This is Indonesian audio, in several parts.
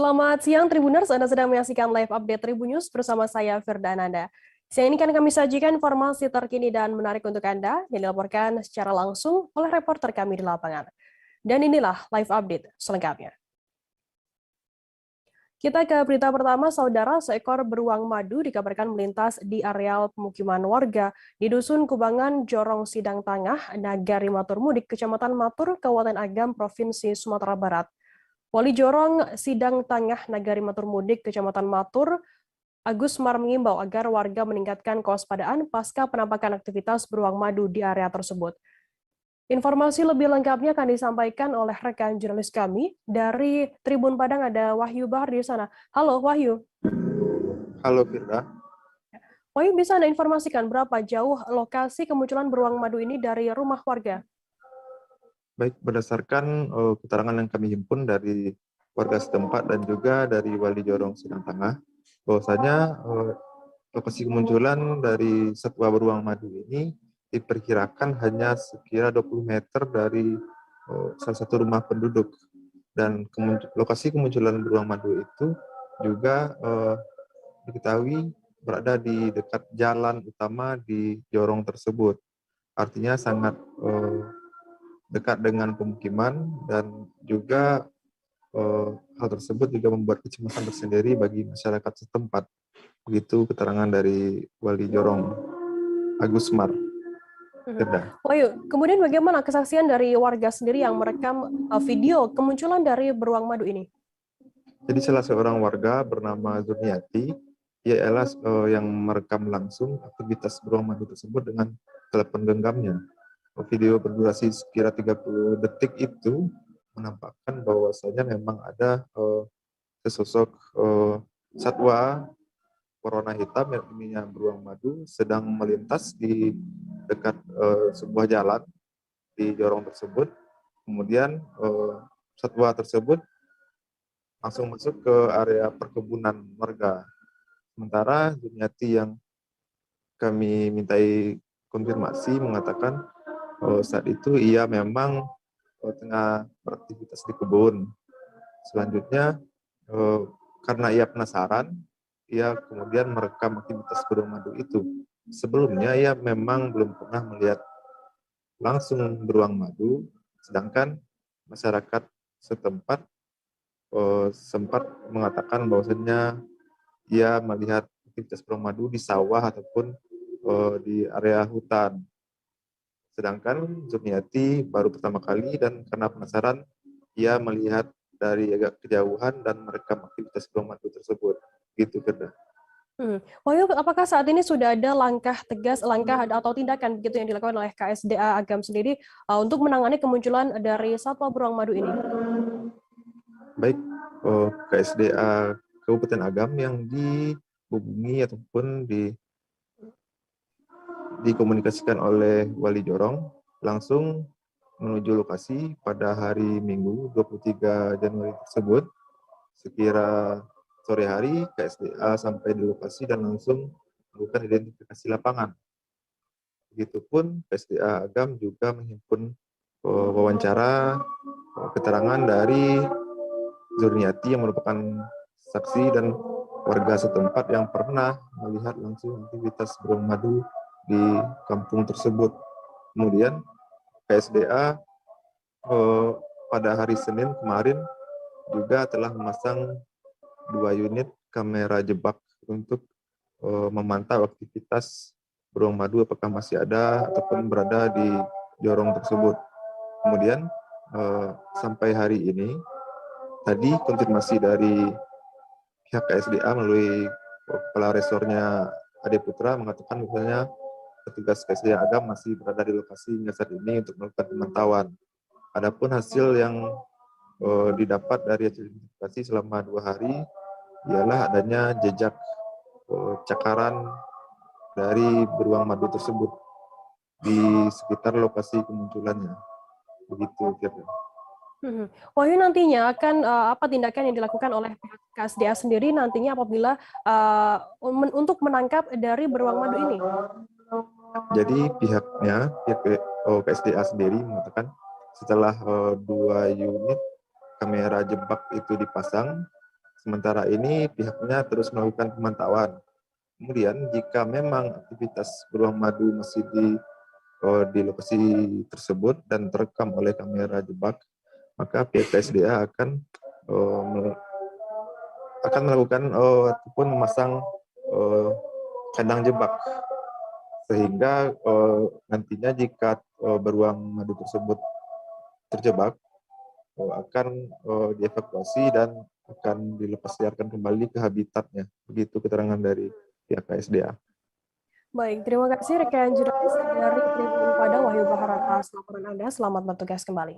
Selamat siang Tribuners, Anda sedang menyaksikan live update Tribunnews bersama saya Firda Ananda. Siang ini kan kami sajikan informasi terkini dan menarik untuk Anda yang dilaporkan secara langsung oleh reporter kami di lapangan. Dan inilah live update selengkapnya. Kita ke berita pertama, saudara, seekor beruang madu dikabarkan melintas di areal pemukiman warga di Dusun Kubangan, Jorong Sidang Tangah, Nagari Maturmudik, Kecamatan Matur, Kabupaten Agam, Provinsi Sumatera Barat. Wali Jorong Sidang Tangah Nagari Maturmudik, Kecamatan Matur, Agus Mar mengimbau agar warga meningkatkan kewaspadaan pasca penampakan aktivitas beruang madu di area tersebut. Informasi lebih lengkapnya akan disampaikan oleh rekan jurnalis kami dari Tribun Padang, ada Wahyu Bahar di sana. Halo Wahyu. Halo Firda. Wahyu, bisa Anda informasikan berapa jauh lokasi kemunculan beruang madu ini dari rumah warga? Baik, berdasarkan keterangan yang kami himpun dari warga setempat dan juga dari Wali Jorong Sidang Tangah, bahwasanya lokasi kemunculan dari satwa beruang madu ini diperkirakan hanya sekira 20 meter dari salah satu rumah penduduk. Dan lokasi kemunculan beruang madu itu juga diketahui berada di dekat jalan utama di Jorong tersebut. Artinya sangat dekat dengan pemukiman dan juga hal tersebut juga membuat kecemasan tersendiri bagi masyarakat setempat. Begitu keterangan dari Wali Jorong, Agus Mar. Wahyu, kemudian bagaimana kesaksian dari warga sendiri yang merekam video kemunculan dari beruang madu ini? Jadi salah seorang warga bernama Zurniati, ia adalah yang merekam langsung aktivitas beruang madu tersebut dengan telepon genggamnya. Video berdurasi sekira 30 detik itu menampakkan bahwasanya memang ada sesosok satwa warna hitam yang ininya beruang madu sedang melintas di dekat sebuah jalan di Jorong tersebut. Kemudian satwa tersebut langsung masuk ke area perkebunan warga. Sementara Juniati yang kami mintai konfirmasi mengatakan saat itu ia memang tengah beraktivitas di kebun. Selanjutnya karena ia penasaran, ia kemudian merekam aktivitas beruang madu itu. Sebelumnya ia memang belum pernah melihat langsung beruang madu, sedangkan masyarakat setempat sempat mengatakan bahwasanya ia melihat aktivitas beruang madu di sawah ataupun di area hutan. Sedangkan Zurniati baru pertama kali dan karena penasaran, ia melihat dari agak kejauhan dan merekam aktivitas beruang madu tersebut. Gitu, Firda. Wahyu, apakah saat ini sudah ada langkah tegas, langkah atau tindakan begitu yang dilakukan oleh KSDA Agam sendiri untuk menangani kemunculan dari satwa beruang madu ini? Baik, KSDA Kabupaten Agam yang dihubungi ataupun dikomunikasikan oleh Wali Jorong langsung menuju lokasi pada hari Minggu 23 Januari tersebut. Sekira sore hari, KSDA sampai di lokasi dan langsung melakukan identifikasi lapangan. Begitupun KSDA Agam juga menghimpun wawancara keterangan dari Zurniati yang merupakan saksi dan warga setempat yang pernah melihat langsung aktivitas beruang madu di kampung tersebut. Kemudian KSDA pada hari Senin kemarin juga telah memasang 2 unit kamera jebak untuk memantau aktivitas beruang madu apakah masih ada ataupun berada di jorong tersebut. Kemudian sampai hari ini tadi konfirmasi dari pihak KSDA melalui kepala resornya Ade Putra mengatakan misalnya petugas KSDA Agam masih berada di lokasi hingga saat ini untuk melakukan pemantauan. Adapun hasil yang didapat dari hasil identifikasi selama 2 hari ialah adanya jejak cakaran dari beruang madu tersebut di sekitar lokasi kemunculannya. Begitu, Firda. Wahyu, nantinya akan apa tindakan yang dilakukan oleh pihak KSDA sendiri nantinya apabila untuk menangkap dari beruang madu ini? Jadi pihak KSDA sendiri mengatakan setelah 2 unit kamera jebak itu dipasang, Sementara ini pihaknya terus melakukan pemantauan. Kemudian jika memang aktivitas beruang madu masih di lokasi tersebut dan terekam oleh kamera jebak, maka pihak KSDA akan melakukan ataupun memasang kandang jebak, sehingga nantinya jika beruang madu tersebut terjebak akan dievakuasi dan akan dilepasliarkan kembali ke habitatnya. Begitu keterangan dari pihak KSDA. Baik, terima kasih rekan jurnalis dari Tribun Pada Wahyu Bahar atas laporan Anda. Selamat bertugas kembali.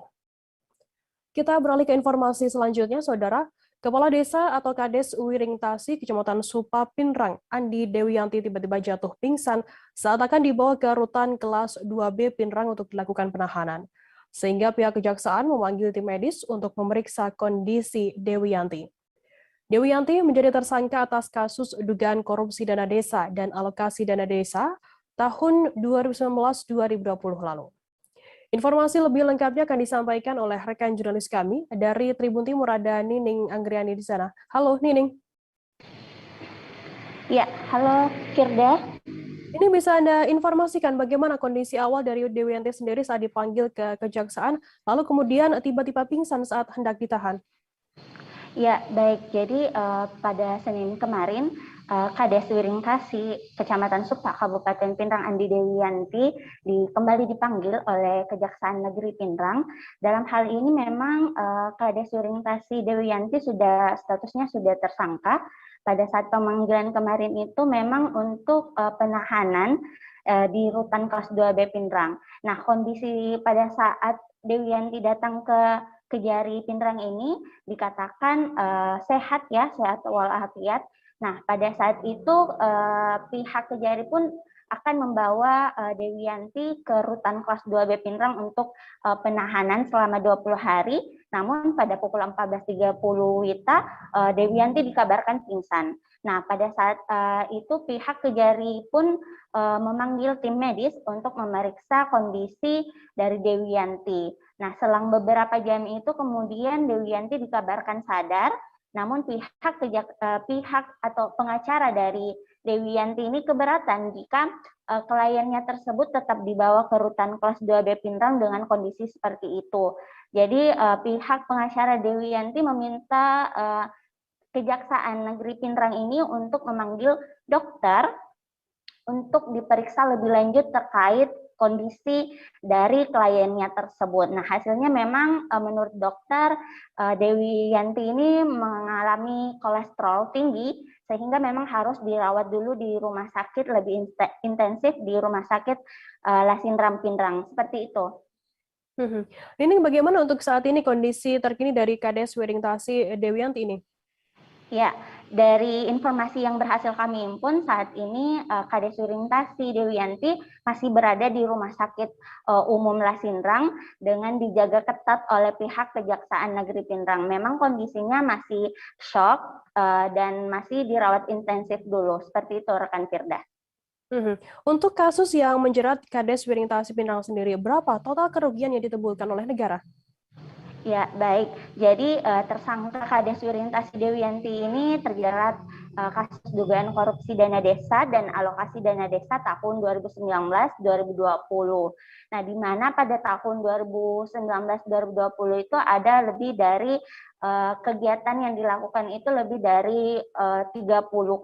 Kita beralih ke informasi selanjutnya, Saudara. Kepala Desa atau Kades Wiring Tasi, Kecamatan Supa Pinrang, Andi Dewiyanti tiba-tiba jatuh pingsan saat akan dibawa ke rutan kelas 2B Pinrang untuk dilakukan penahanan. Sehingga pihak kejaksaan memanggil tim medis untuk memeriksa kondisi Dewiyanti. Dewiyanti menjadi tersangka atas kasus dugaan korupsi dana desa dan alokasi dana desa tahun 2019-2020 lalu. Informasi lebih lengkapnya akan disampaikan oleh rekan jurnalis kami dari Tribun Timur, ada Nining Anggriani di sana. Halo Nining. Ya, halo Firda. Ini bisa Anda informasikan bagaimana kondisi awal dari Dewiyanti sendiri saat dipanggil ke kejaksaan, lalu kemudian tiba-tiba pingsan saat hendak ditahan? Ya, baik. Jadi pada Senin kemarin, Kades Wiring Tasi, Kecamatan Supa, Kabupaten Pinrang, Andi Dewiyanti kembali dipanggil oleh Kejaksaan Negeri Pinrang. Dalam hal ini memang Kades Wiring Tasi Dewiyanti statusnya sudah tersangka. Pada saat pemanggilan kemarin itu memang untuk penahanan di rutan kelas 2B Pinrang. Nah, kondisi pada saat Dewiyanti datang ke Kejari Pinrang ini dikatakan sehat walafiat. Nah, pada saat itu pihak Kejari pun akan membawa Dewiyanti ke rutan kelas 2B Pinrang untuk penahanan selama 20 hari. Namun pada pukul 14.30 WITA Dewiyanti dikabarkan pingsan. Nah, pada saat itu pihak Kejari pun memanggil tim medis untuk memeriksa kondisi dari Dewiyanti. Nah, selang beberapa jam itu kemudian Dewiyanti dikabarkan sadar, namun pihak atau pengacara dari Dewiyanti ini keberatan jika kliennya tersebut tetap dibawa ke rutan kelas 2B Pinrang dengan kondisi seperti itu. Jadi pihak pengacara Dewiyanti meminta Kejaksaan Negeri Pinrang ini untuk memanggil dokter untuk diperiksa lebih lanjut terkait kondisi dari kliennya tersebut. Nah, hasilnya memang menurut dokter Dewiyanti ini mengalami kolesterol tinggi sehingga memang harus dirawat dulu di rumah sakit lebih intensif di rumah sakit Lasindram Pinrang. Seperti itu. Ini bagaimana untuk saat ini kondisi terkini dari Kades Wiring Tasi Dewiyanti ini? Ya, dari informasi yang berhasil kami himpun saat ini Kades Wiring Tasi Dewiyanti masih berada di Rumah Sakit Umum Lasindrang dengan dijaga ketat oleh pihak Kejaksaan Negeri Pinrang. Memang kondisinya masih shock dan masih dirawat intensif dulu. Seperti itu rekan Firda. Untuk kasus yang menjerat Kades Wiring Tasi Pinrang sendiri, berapa total kerugian yang ditimbulkan oleh negara? Ya, baik. Jadi tersangka Kades Wiring Tasi Dewiyanti ini terjerat kasus dugaan korupsi dana desa dan alokasi dana desa tahun 2019-2020. Nah, di mana pada tahun 2019-2020 itu ada lebih dari kegiatan yang dilakukan itu lebih dari 30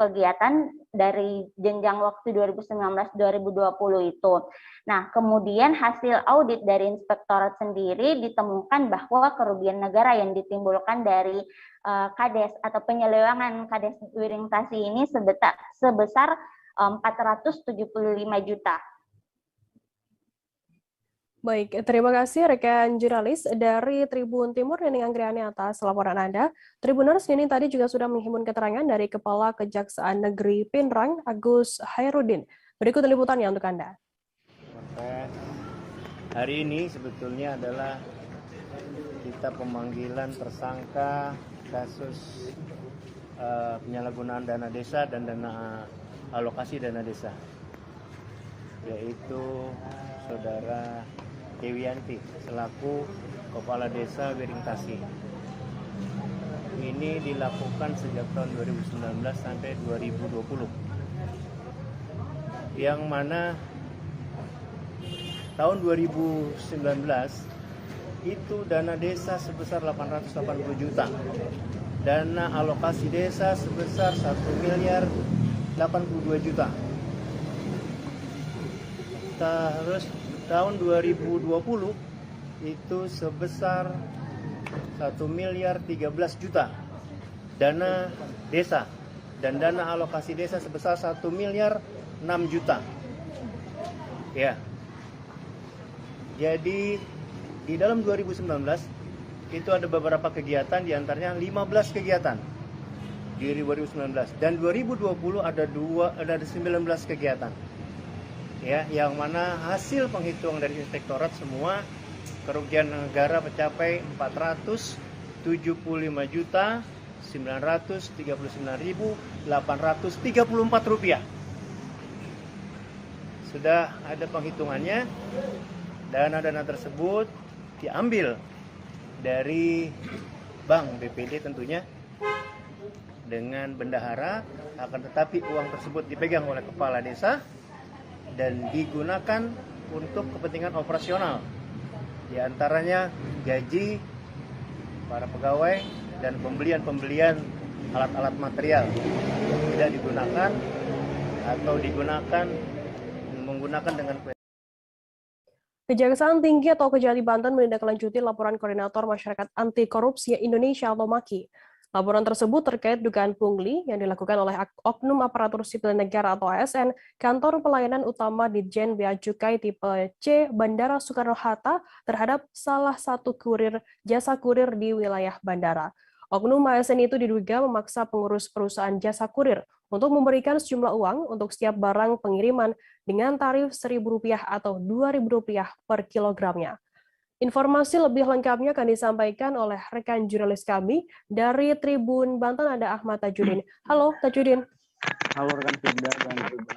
kegiatan dari jenjang waktu 2019-2020 itu. Nah, kemudian hasil audit dari inspektorat sendiri ditemukan bahwa kerugian negara yang ditimbulkan dari Kades atau penyelewengan Kades Wiring Tasi ini sebesar 475 juta. Baik, terima kasih rekan jurnalis dari Tribun Timur, Nining Anggriani atas laporan Anda. Tribuners, Nining tadi juga sudah menghimpun keterangan dari Kepala Kejaksaan Negeri Pinrang, Agus Hairudin. Berikut liputannya untuk Anda. Hari ini sebetulnya adalah kita pemanggilan tersangka kasus penyalahgunaan dana desa dan alokasi dana desa, yaitu Saudara Dewiyanti selaku Kepala Desa Wiring Tasi. ini dilakukan sejak tahun 2019 sampai 2020. Yang mana tahun 2019 itu dana desa sebesar 880 juta. Dana alokasi desa sebesar 1 miliar 82 juta. Terus tahun 2020 itu sebesar 1 miliar 13 juta dana desa, dan dana alokasi desa sebesar 1 miliar 6 juta. Ya. Jadi di dalam 2019 itu ada beberapa kegiatan, diantaranya 15 kegiatan di 2019, dan 2020 ada 19 kegiatan. Ya, yang mana hasil penghitungan dari inspektorat semua kerugian negara mencapai 475.939.834 rupiah. Sudah ada penghitungannya. Dana-dana tersebut diambil dari Bank BPD tentunya dengan bendahara, akan tetapi uang tersebut dipegang oleh kepala desa dan digunakan untuk kepentingan operasional, di antaranya gaji para pegawai dan pembelian alat-alat material yang tidak digunakan atau digunakan menggunakan dengan Kejaksaan Tinggi atau Kejati Banten menindaklanjuti laporan Koordinator Masyarakat Anti Korupsi Indonesia atau MAKI. Laporan tersebut terkait dugaan pungli yang dilakukan oleh Oknum Aparatur Sipil Negara atau ASN, Kantor Pelayanan Utama Ditjen Bea Cukai tipe C Bandara Soekarno-Hatta terhadap salah satu jasa kurir di wilayah bandara. Oknum ASN itu diduga memaksa pengurus perusahaan jasa kurir untuk memberikan sejumlah uang untuk setiap barang pengiriman dengan tarif Rp1.000 atau Rp2.000 per kilogramnya. Informasi lebih lengkapnya akan disampaikan oleh rekan jurnalis kami dari Tribun Banten, ada Ahmad Tajudin. Halo Tajudin. Halo rekan Firda dan Tribun.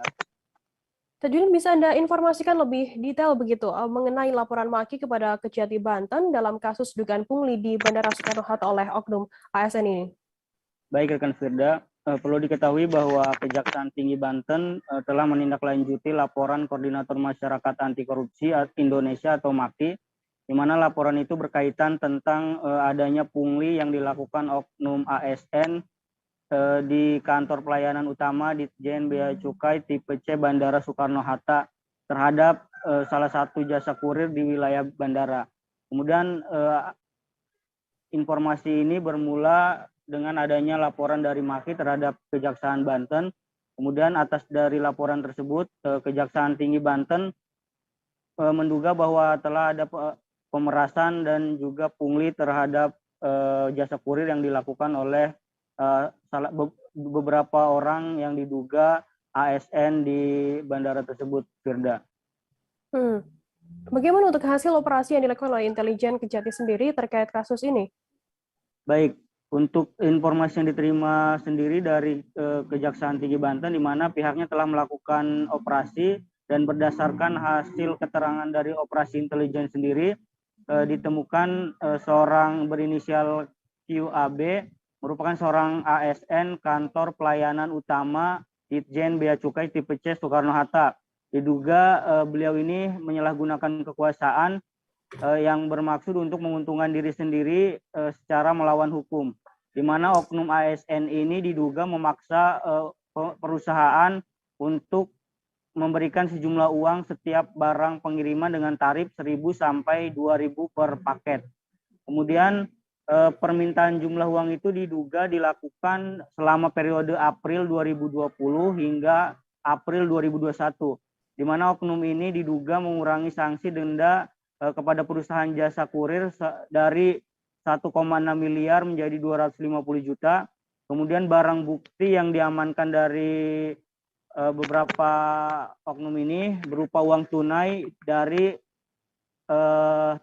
Tajudin, bisa Anda informasikan lebih detail begitu mengenai laporan MAKI kepada Kejati Banten dalam kasus dugaan pungli di Bandara Soekarno-Hatta oleh Oknum ASN ini? Baik rekan Firda, perlu diketahui bahwa Kejaksaan Tinggi Banten telah menindaklanjuti laporan Koordinator Masyarakat Anti Korupsi Indonesia atau MAKI, di mana laporan itu berkaitan tentang adanya pungli yang dilakukan Oknum ASN di Kantor Pelayanan Utama Ditjen Bea Cukai tipe C Bandara Soekarno-Hatta terhadap salah satu jasa kurir di wilayah bandara. Kemudian informasi ini bermula dengan adanya laporan dari MAKI terhadap Kejaksaan Banten. Kemudian atas dari laporan tersebut, Kejaksaan Tinggi Banten menduga bahwa telah ada pemerasan dan juga pungli terhadap jasa kurir yang dilakukan oleh beberapa orang yang diduga ASN di bandara tersebut, Firda. Bagaimana untuk hasil operasi yang dilakukan oleh intelijen Kejati sendiri terkait kasus ini? Baik, untuk informasi yang diterima sendiri dari Kejaksaan Tinggi Banten, di mana pihaknya telah melakukan operasi dan berdasarkan hasil keterangan dari operasi intelijen sendiri, ditemukan seorang berinisial QAB, merupakan seorang ASN Kantor Pelayanan Utama Ditjen Bea Cukai tipe C Soekarno-Hatta. Diduga beliau ini menyalahgunakan kekuasaan yang bermaksud untuk menguntungkan diri sendiri secara melawan hukum, di mana oknum ASN ini diduga memaksa perusahaan untuk memberikan sejumlah uang setiap barang pengiriman dengan tarif 1.000 sampai 2.000 per paket. Kemudian permintaan jumlah uang itu diduga dilakukan selama periode April 2020 hingga April 2021, di mana oknum ini diduga mengurangi sanksi denda kepada perusahaan jasa kurir dari 1,6 miliar menjadi 250 juta. Kemudian barang bukti yang diamankan dari beberapa oknum ini berupa uang tunai dari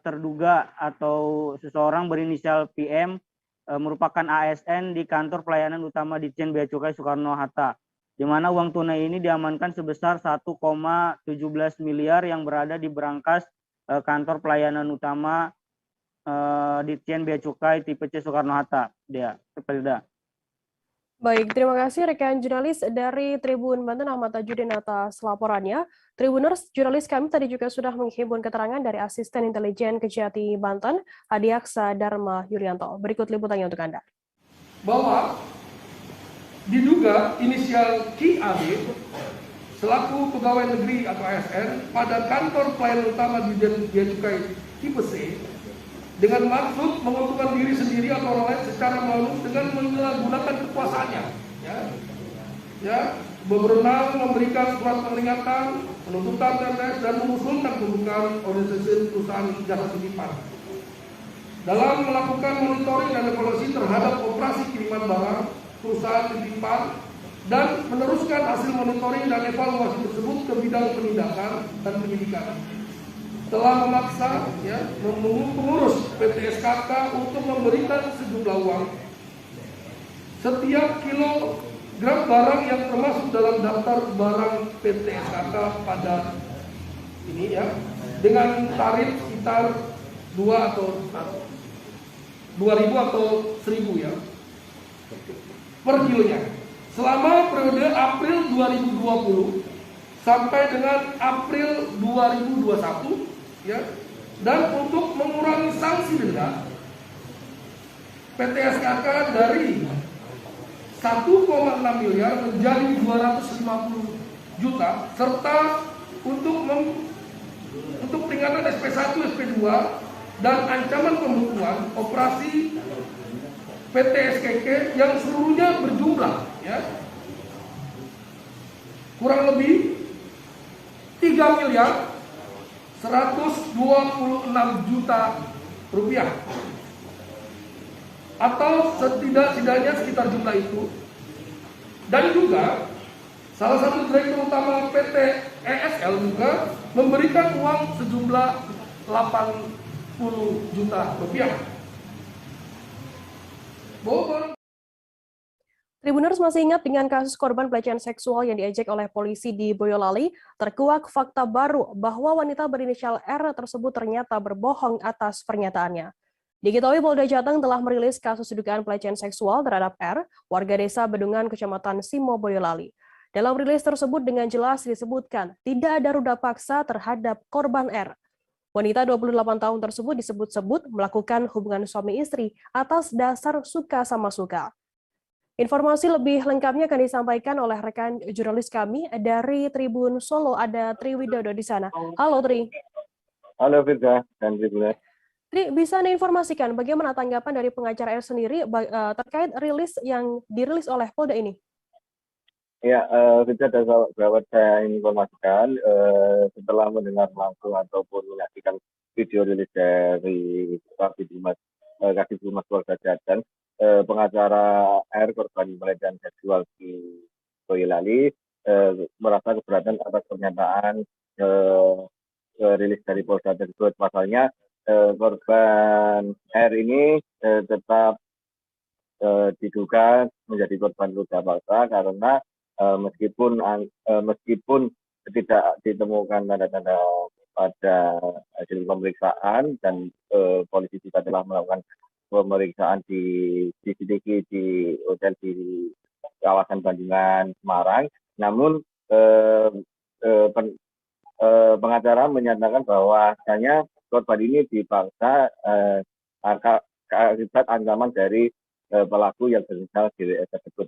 terduga atau seseorang berinisial PM merupakan ASN di Kantor Pelayanan Utama Ditjen Bea Cukai Soekarno-Hatta, di mana uang tunai ini diamankan sebesar 1,17 miliar yang berada di berangkas Kantor Pelayanan Utama Ditjen Bea Cukai tipe C Soekarno-Hatta, dia, Pelda. Baik, terima kasih rekan jurnalis dari Tribun Banten Ahmad Tajudin atas laporannya. Tribuners, jurnalis kami tadi juga sudah menghimpun keterangan dari Asisten Intelijen Kejati Banten, Adiaksa Dharma Yuryanto. Berikut liputannya untuk Anda. Bahwa diduga inisial KAD selaku pegawai negeri atau ASN pada kantor pelayanan utama di Bea Cukai tipe C dengan maksud menguntungkan diri sendiri atau orang lain secara melalui dengan menyalahgunakan kekuasaannya, berwenang memberikan surat peringatan, penuntutan dan mengusulkan pembukaan organisasi perusahaan jasa titipan dalam melakukan monitoring dan evaluasi terhadap operasi kiriman barang perusahaan titipan dan meneruskan hasil monitoring dan evaluasi tersebut ke bidang penindakan dan penyidikan. Telah memaksa pengurus PT SKK untuk memberikan sejumlah uang setiap kilogram barang yang termasuk dalam daftar barang PT SKK pada ini dengan tarif sekitar 2.000 atau 1.000 per kilonya selama periode April 2020 sampai dengan April 2021 dan untuk mengurangi sanksi denda PT SKK dari 1,6 miliar menjadi 250 juta serta untuk peringatan SP1, SP2 dan ancaman pembukuan operasi PT SKK yang seluruhnya berjumlah kurang lebih 3 miliar 126 juta rupiah atau setidaknya sekitar jumlah itu. Dan juga salah satu direktur utama PT ESL juga memberikan uang sejumlah 80 juta rupiah. Tribuners masih ingat dengan kasus korban pelecehan seksual yang diejek oleh polisi di Boyolali, terkuak fakta baru bahwa wanita berinisial R tersebut ternyata berbohong atas pernyataannya. Diketahui Polda Jateng telah merilis kasus dugaan pelecehan seksual terhadap R, warga desa Bedungan, Kecamatan Simo, Boyolali. Dalam rilis tersebut dengan jelas disebutkan tidak ada ruda paksa terhadap korban R. Wanita 28 tahun tersebut disebut-sebut melakukan hubungan suami istri atas dasar suka sama suka. Informasi lebih lengkapnya akan disampaikan oleh rekan jurnalis kami dari Tribun Solo, ada Tri Widodo di sana. Halo Tri. Halo Firza dan Tribuners. Tri, bisa Anda informasikan bagaimana tanggapan dari pengacara R sendiri terkait rilis yang dirilis oleh Polda ini? Ya, Firza dan sahabat saya informasikan setelah mendengar langsung ataupun menyaksikan video rilis dari Kasih Humas Polda Jateng, pengacara R korban pelecehan seksual di Boyolali merasa keberatan atas pernyataan rilis dari Polda tersebut. Pasalnya korban R ini tetap diduga menjadi korban ruda paksa karena meskipun tidak ditemukan tanda-tanda pada hasil pemeriksaan dan polisi juga telah melakukan pemeriksaan di CCTV di hotel di kawasan Bandungan, Semarang. Namun pengacara menyatakan bahwa hanya korban ini dipaksa akibat ancaman dari pelaku yang berinisial GWS tersebut.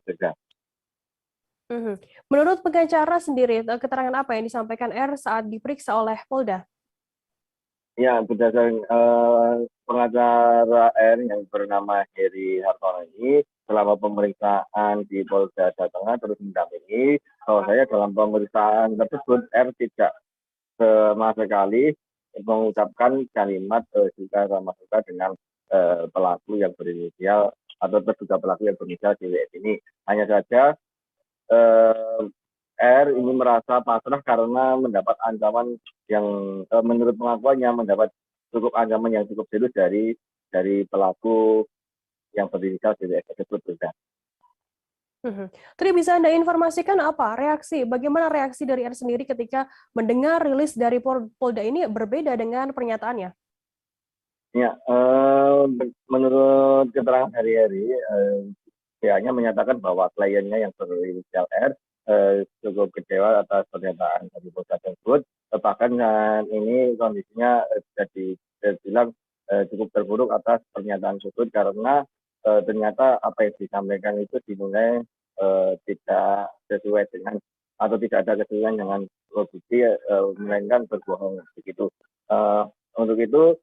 Menurut pengacara sendiri, keterangan apa yang disampaikan R saat diperiksa oleh Polda? Ya, berdasarkan pengacara R yang bernama Heri Hartono ini selama pemeriksaan di Polda Jawa Tengah terus mendampingi bahwa saya dalam pemeriksaan tersebut R tidak sama sekali mengucapkan kalimat suka sama suka dengan pelaku yang berinisial atau terduga pelaku yang berinisial JWS ini. Hanya saja R ini merasa pasrah karena mendapat ancaman yang menurut pengakuannya mendapat cukup ancaman yang cukup serius dari pelaku yang berinisial JWS tersebut juga. Tadi bisa Anda informasikan bagaimana reaksi dari R sendiri ketika mendengar rilis dari Polda ini berbeda dengan pernyataannya? Ya, menurut keterangan hari-hari, pihaknya menyatakan bahwa kliennya yang berinisial R cukup kecewa atas pernyataan dari Polda tersebut. Bahkan ini kondisinya bisa dibilang cukup terburuk atas pernyataan tersebut karena ternyata apa yang disampaikan itu dinilai tidak sesuai dengan atau tidak ada kesesuaian dengan logika, melainkan berbohong begitu. Untuk itu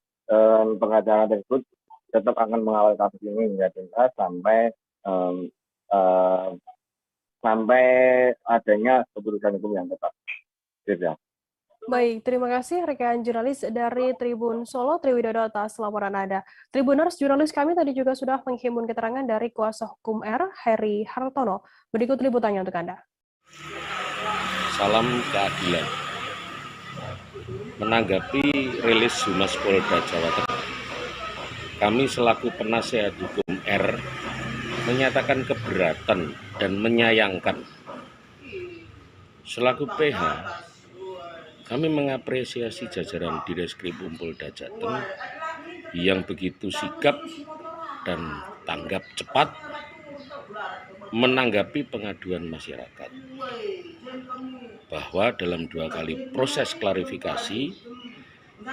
pengacara tersebut tetap akan mengawal kasus ini hingga tuntas sampai adanya keputusan hukum yang tepat. Gitu. Baik, terima kasih rekan jurnalis dari Tribun Solo, Triwidodo atas laporan Anda. Tribuners, jurnalis kami tadi juga sudah menghimpun keterangan dari kuasa hukum R, Heri Hartono. Berikut liputannya untuk Anda. Salam keadilan. Menanggapi rilis Humas Polda Jawa Tengah, kami selaku penasihat hukum R menyatakan keberatan dan menyayangkan. Selaku PH, kami mengapresiasi jajaran Direskrim Polda Jateng yang begitu sigap dan tanggap cepat menanggapi pengaduan masyarakat, bahwa dalam 2 kali proses klarifikasi,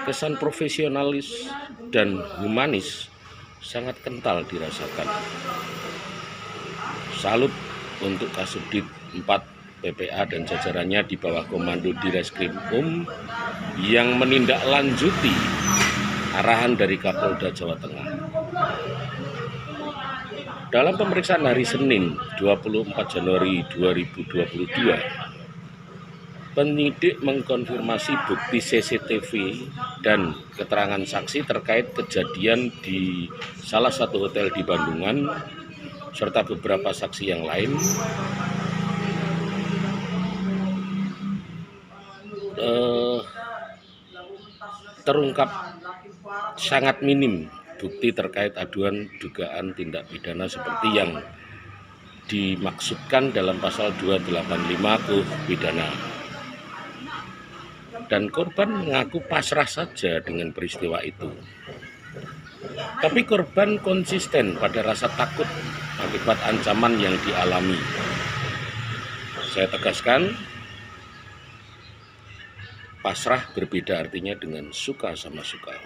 kesan profesionalis dan humanis sangat kental dirasakan. Salut untuk Kasubdit 4 PPA dan jajarannya di bawah komando Direskrimum yang menindaklanjuti arahan dari Kapolda Jawa Tengah. Dalam pemeriksaan hari Senin 24 Januari 2022, penyidik mengkonfirmasi bukti CCTV dan keterangan saksi terkait kejadian di salah satu hotel di Bandungan, serta beberapa saksi yang lain. Terungkap sangat minim bukti terkait aduan dugaan tindak pidana seperti yang dimaksudkan dalam pasal 285 KUH pidana. Dan korban mengaku pasrah saja dengan peristiwa itu. Tapi korban konsisten pada rasa takut akibat ancaman yang dialami. Saya tegaskan, pasrah berbeda artinya dengan suka sama suka.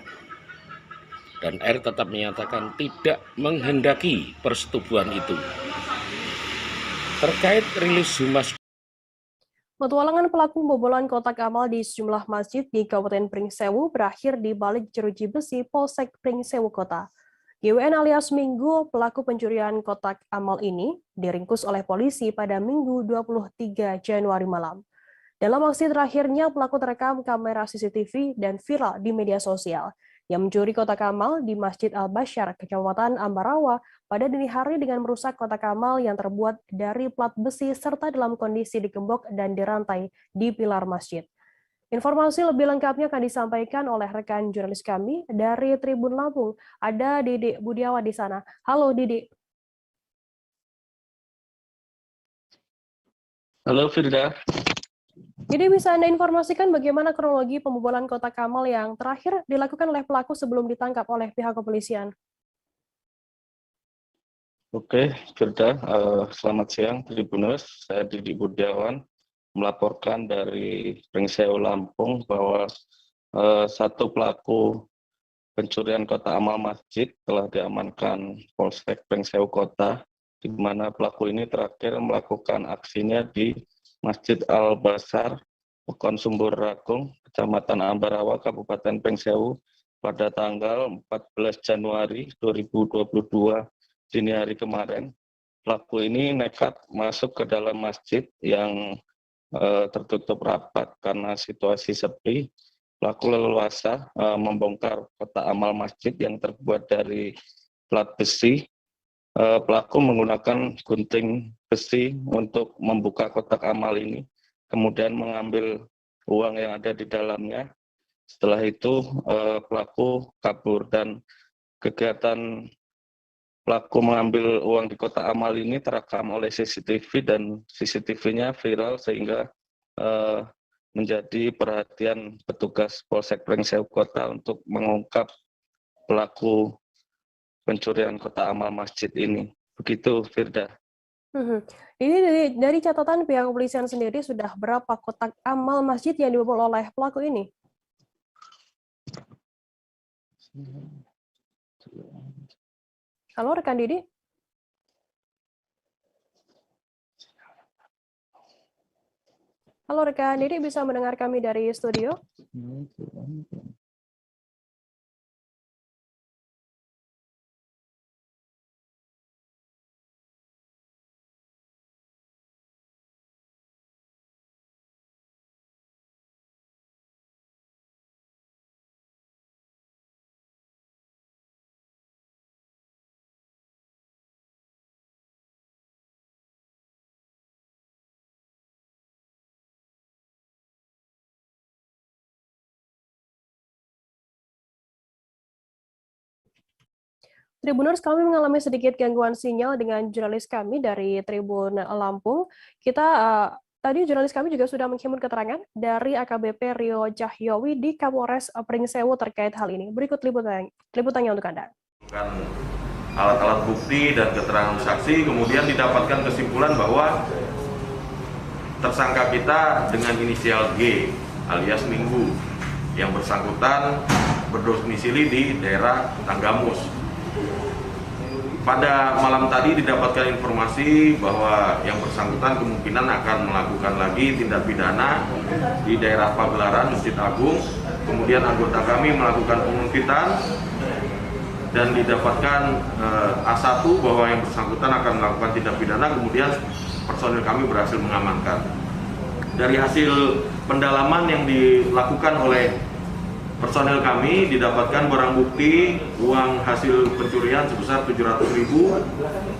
Dan R tetap menyatakan tidak menghendaki persetubuhan itu. Terkait rilis Humas, Petualangan pelaku pembobolan kotak amal di sejumlah masjid di Kabupaten Pringsewu berakhir di balik jeruji besi Polsek Pringsewu Kota. GWN alias Minggu, pelaku pencurian kotak amal ini, diringkus oleh polisi pada Minggu 23 Januari malam. Dalam aksi terakhirnya, pelaku terekam kamera CCTV dan viral di media sosial. Yang mencuri kotak amal di Masjid Al-Basyar, Kecamatan Ambarawa, pada dini hari dengan merusak kotak amal yang terbuat dari plat besi serta dalam kondisi digembok dan dirantai di pilar masjid. Informasi lebih lengkapnya akan disampaikan oleh rekan jurnalis kami dari Tribun Lampung. Ada Didi Budiawan di sana. Halo Didi. Halo Firda. Jadi bisa Anda informasikan bagaimana kronologi pembobolan kotak amal yang terakhir dilakukan oleh pelaku sebelum ditangkap oleh pihak kepolisian? Oke, Firda. Selamat siang Tribuners. Saya Didi Budiawan melaporkan dari Pringsewu Lampung bahwa satu pelaku pencurian kotak amal masjid telah diamankan Polsek Pringsewu Kota, di mana pelaku ini terakhir melakukan aksinya di Masjid Al-Basyar, Pekon Sumbur Rakung, Kecamatan Ambarawa, Kabupaten Pringsewu, pada tanggal 14 Januari 2022 dini hari kemarin. Pelaku ini nekat masuk ke dalam masjid yang tertutup rapat karena situasi sepi. Pelaku leluasa membongkar kotak amal masjid yang terbuat dari plat besi. Pelaku menggunakan gunting besi untuk membuka kotak amal ini, kemudian mengambil uang yang ada di dalamnya. Setelah itu pelaku kabur dan kegiatan pelaku mengambil uang di kotak amal ini terekam oleh CCTV dan CCTV-nya viral sehingga menjadi perhatian petugas Polsek Pringsewu Kota untuk mengungkap pelaku pencurian kotak amal masjid ini. Begitu, Firda. Ini dari catatan pihak kepolisian sendiri sudah berapa kotak amal masjid yang dibobol oleh pelaku ini? Halo rekan Didi? Halo rekan Didi, bisa mendengar kami dari studio? Tribuners, kami mengalami sedikit gangguan sinyal dengan jurnalis kami dari Tribun Lampung. Tadi jurnalis kami juga sudah menghimpun keterangan dari AKBP Rio Cahyowi di Kapolres Pringsewu terkait hal ini. Berikut liputannya untuk Anda. Alat-alat bukti dan keterangan saksi, kemudian didapatkan kesimpulan bahwa tersangka kita dengan inisial G alias Minggu yang bersangkutan berdomisili di daerah Tanggamus. Pada malam tadi didapatkan informasi bahwa yang bersangkutan kemungkinan akan melakukan lagi tindak pidana di daerah Pagelaran, Masjid Agung. Kemudian anggota kami melakukan penguntitan dan didapatkan A1 bahwa yang bersangkutan akan melakukan tindak pidana. Kemudian personil kami berhasil mengamankan. Dari hasil pendalaman yang dilakukan oleh personel kami didapatkan barang bukti uang hasil pencurian sebesar 700.000.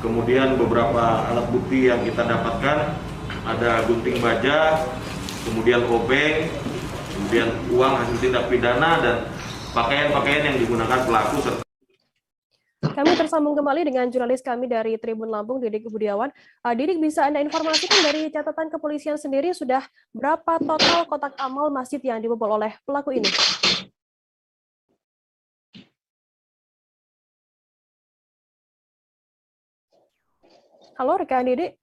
Kemudian beberapa alat bukti yang kita dapatkan ada gunting baja, kemudian obeng, kemudian uang hasil tindak pidana dan pakaian-pakaian yang digunakan pelaku serta. Kami tersambung kembali dengan jurnalis kami dari Tribun Lampung, Didik Budiawan. Didik, bisa Anda informasikan dari catatan kepolisian sendiri sudah berapa total kotak amal masjid yang dibobol oleh pelaku ini? Halo rekan Didik.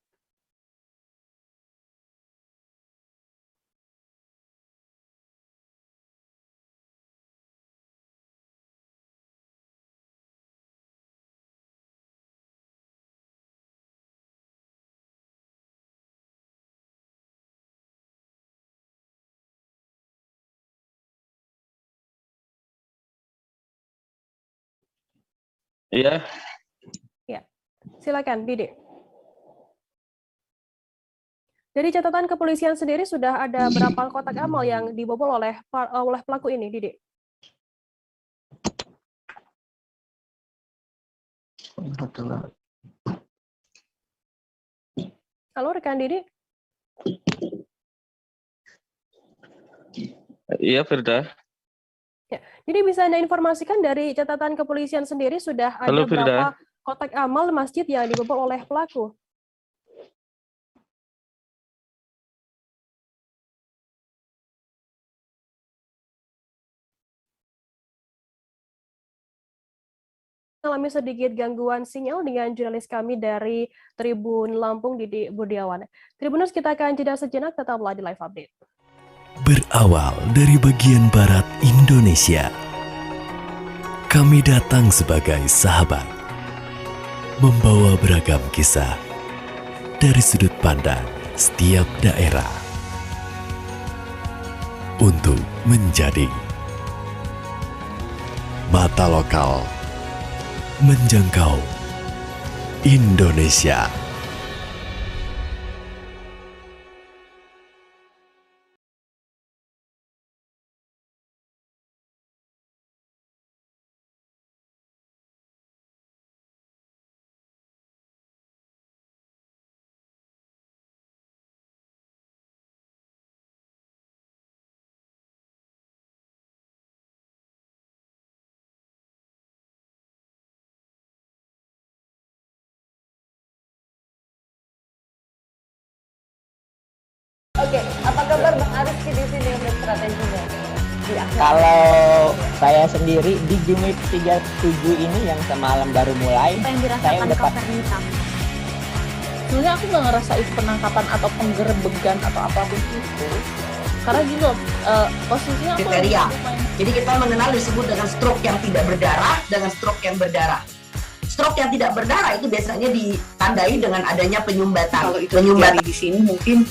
Iya. Ya, silakan Didik. Dari catatan kepolisian sendiri sudah ada berapa kotak amal yang dibobol oleh pelaku ini, Didik? Halo rekan Didik. Iya, Firda. Ya, jadi bisa Anda informasikan dari catatan kepolisian sendiri sudah ada Halo, berapa Firda. kotak amal masjid yang dibobol oleh pelaku? Mengalami sedikit gangguan sinyal dengan jurnalis kami dari Tribun Lampung, Didik Budiawan. Tribuners, kita akan jeda sejenak, tetaplah di Live Update. Berawal dari bagian barat Indonesia, kami datang sebagai sahabat, membawa beragam kisah dari sudut pandang setiap daerah untuk menjadi mata lokal menjangkau Indonesia. Kalau saya sendiri di Jumit 37 ini yang semalam baru mulai, Apa yang saya dirasakan udah Kak Fernita? Sebenarnya aku nggak ngerasain penangkapan atau penggerebegan atau apapun itu. Karena gini loh, posisinya aku kriteria. Jadi kita mengenal disebut dengan stroke yang tidak berdarah dengan stroke yang berdarah. Stroke yang tidak berdarah itu biasanya ditandai dengan adanya penyumbatan. Kalau itu terjadi di sini mungkin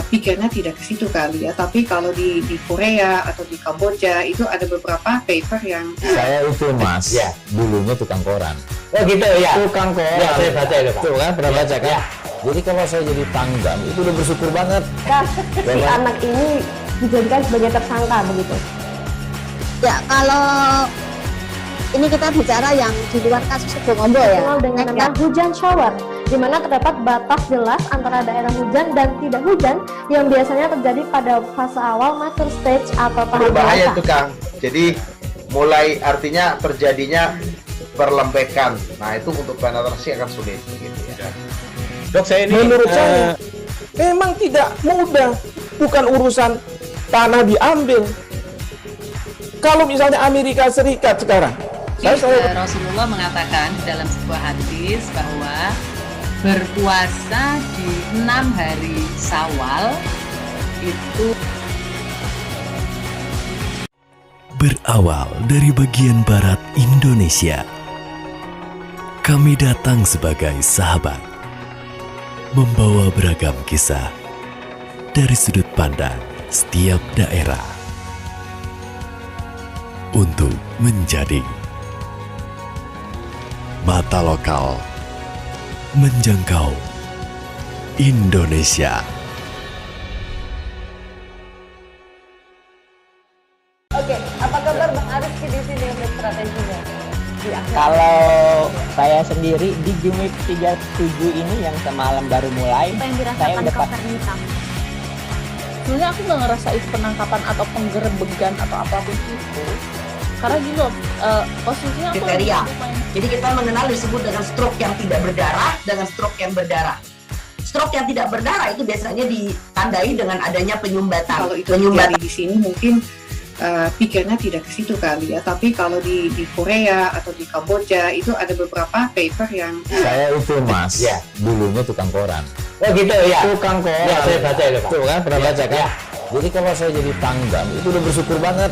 pikirnya tidak ke situ kali ya, tapi kalau di Korea atau di Kamboja itu ada beberapa paper yang saya itu mas, ya, dulunya tukang koran. Oh gitu ya. Tukang koran. Ya, saya baca itu Pak. Tuh kan pernah baca kan? Ya. Jadi kalau saya jadi tanggam itu udah bersyukur banget. Si anak ini dijadikan sebagai tersangka begitu. Ya, kalau ini kita bicara yang di luar kasus Sebongombo ya. Dikenal dengan nama hujan shower, di mana terdapat batas jelas antara daerah hujan dan tidak hujan yang biasanya terjadi pada fase awal mature stage atau tahap berbahaya dewasa. itu Kang. Jadi mulai artinya terjadinya perlembekan. Nah itu untuk penetrasi akan sulit. Gitu ya. Dok, saya ini menurut saya memang tidak mudah. Bukan urusan tanah diambil. Kalau misalnya Amerika Serikat sekarang, Rasulullah mengatakan dalam sebuah hadis bahwa berpuasa di 6 hari Syawal itu berawal dari bagian barat Indonesia. Kami datang sebagai sahabat, membawa beragam kisah dari sudut pandang setiap daerah untuk menjadi mata lokal menjangkau Indonesia. Oke, apa kabar Bang Arifki di sini untuk strateginya? Kalau saya sendiri di Jumit 37 ini yang semalam baru mulai, Apa yang saya dirasakan udah Kak Fernita? sebenarnya aku nggak ngerasain penangkapan atau penggerebegan atau apapun itu. Karena gini loh, posisinya aku kriteria. Jadi kita mengenal disebut dengan stroke yang tidak berdarah dengan stroke yang berdarah. Stroke yang tidak berdarah itu biasanya ditandai dengan adanya penyumbatan. Kalau itu terjadi di sini mungkin pikirnya tidak ke situ kali ya, tapi kalau di Korea atau di Kamboja itu ada beberapa paper yang saya itu mas, ya, dulunya tukang koran. Oh gitu ya. Tukang koran. Ya, saya baca itu Pak. Tuh kan pernah Ya, baca kan? ya. Jadi kalau saya jadi tanggam itu udah bersyukur banget.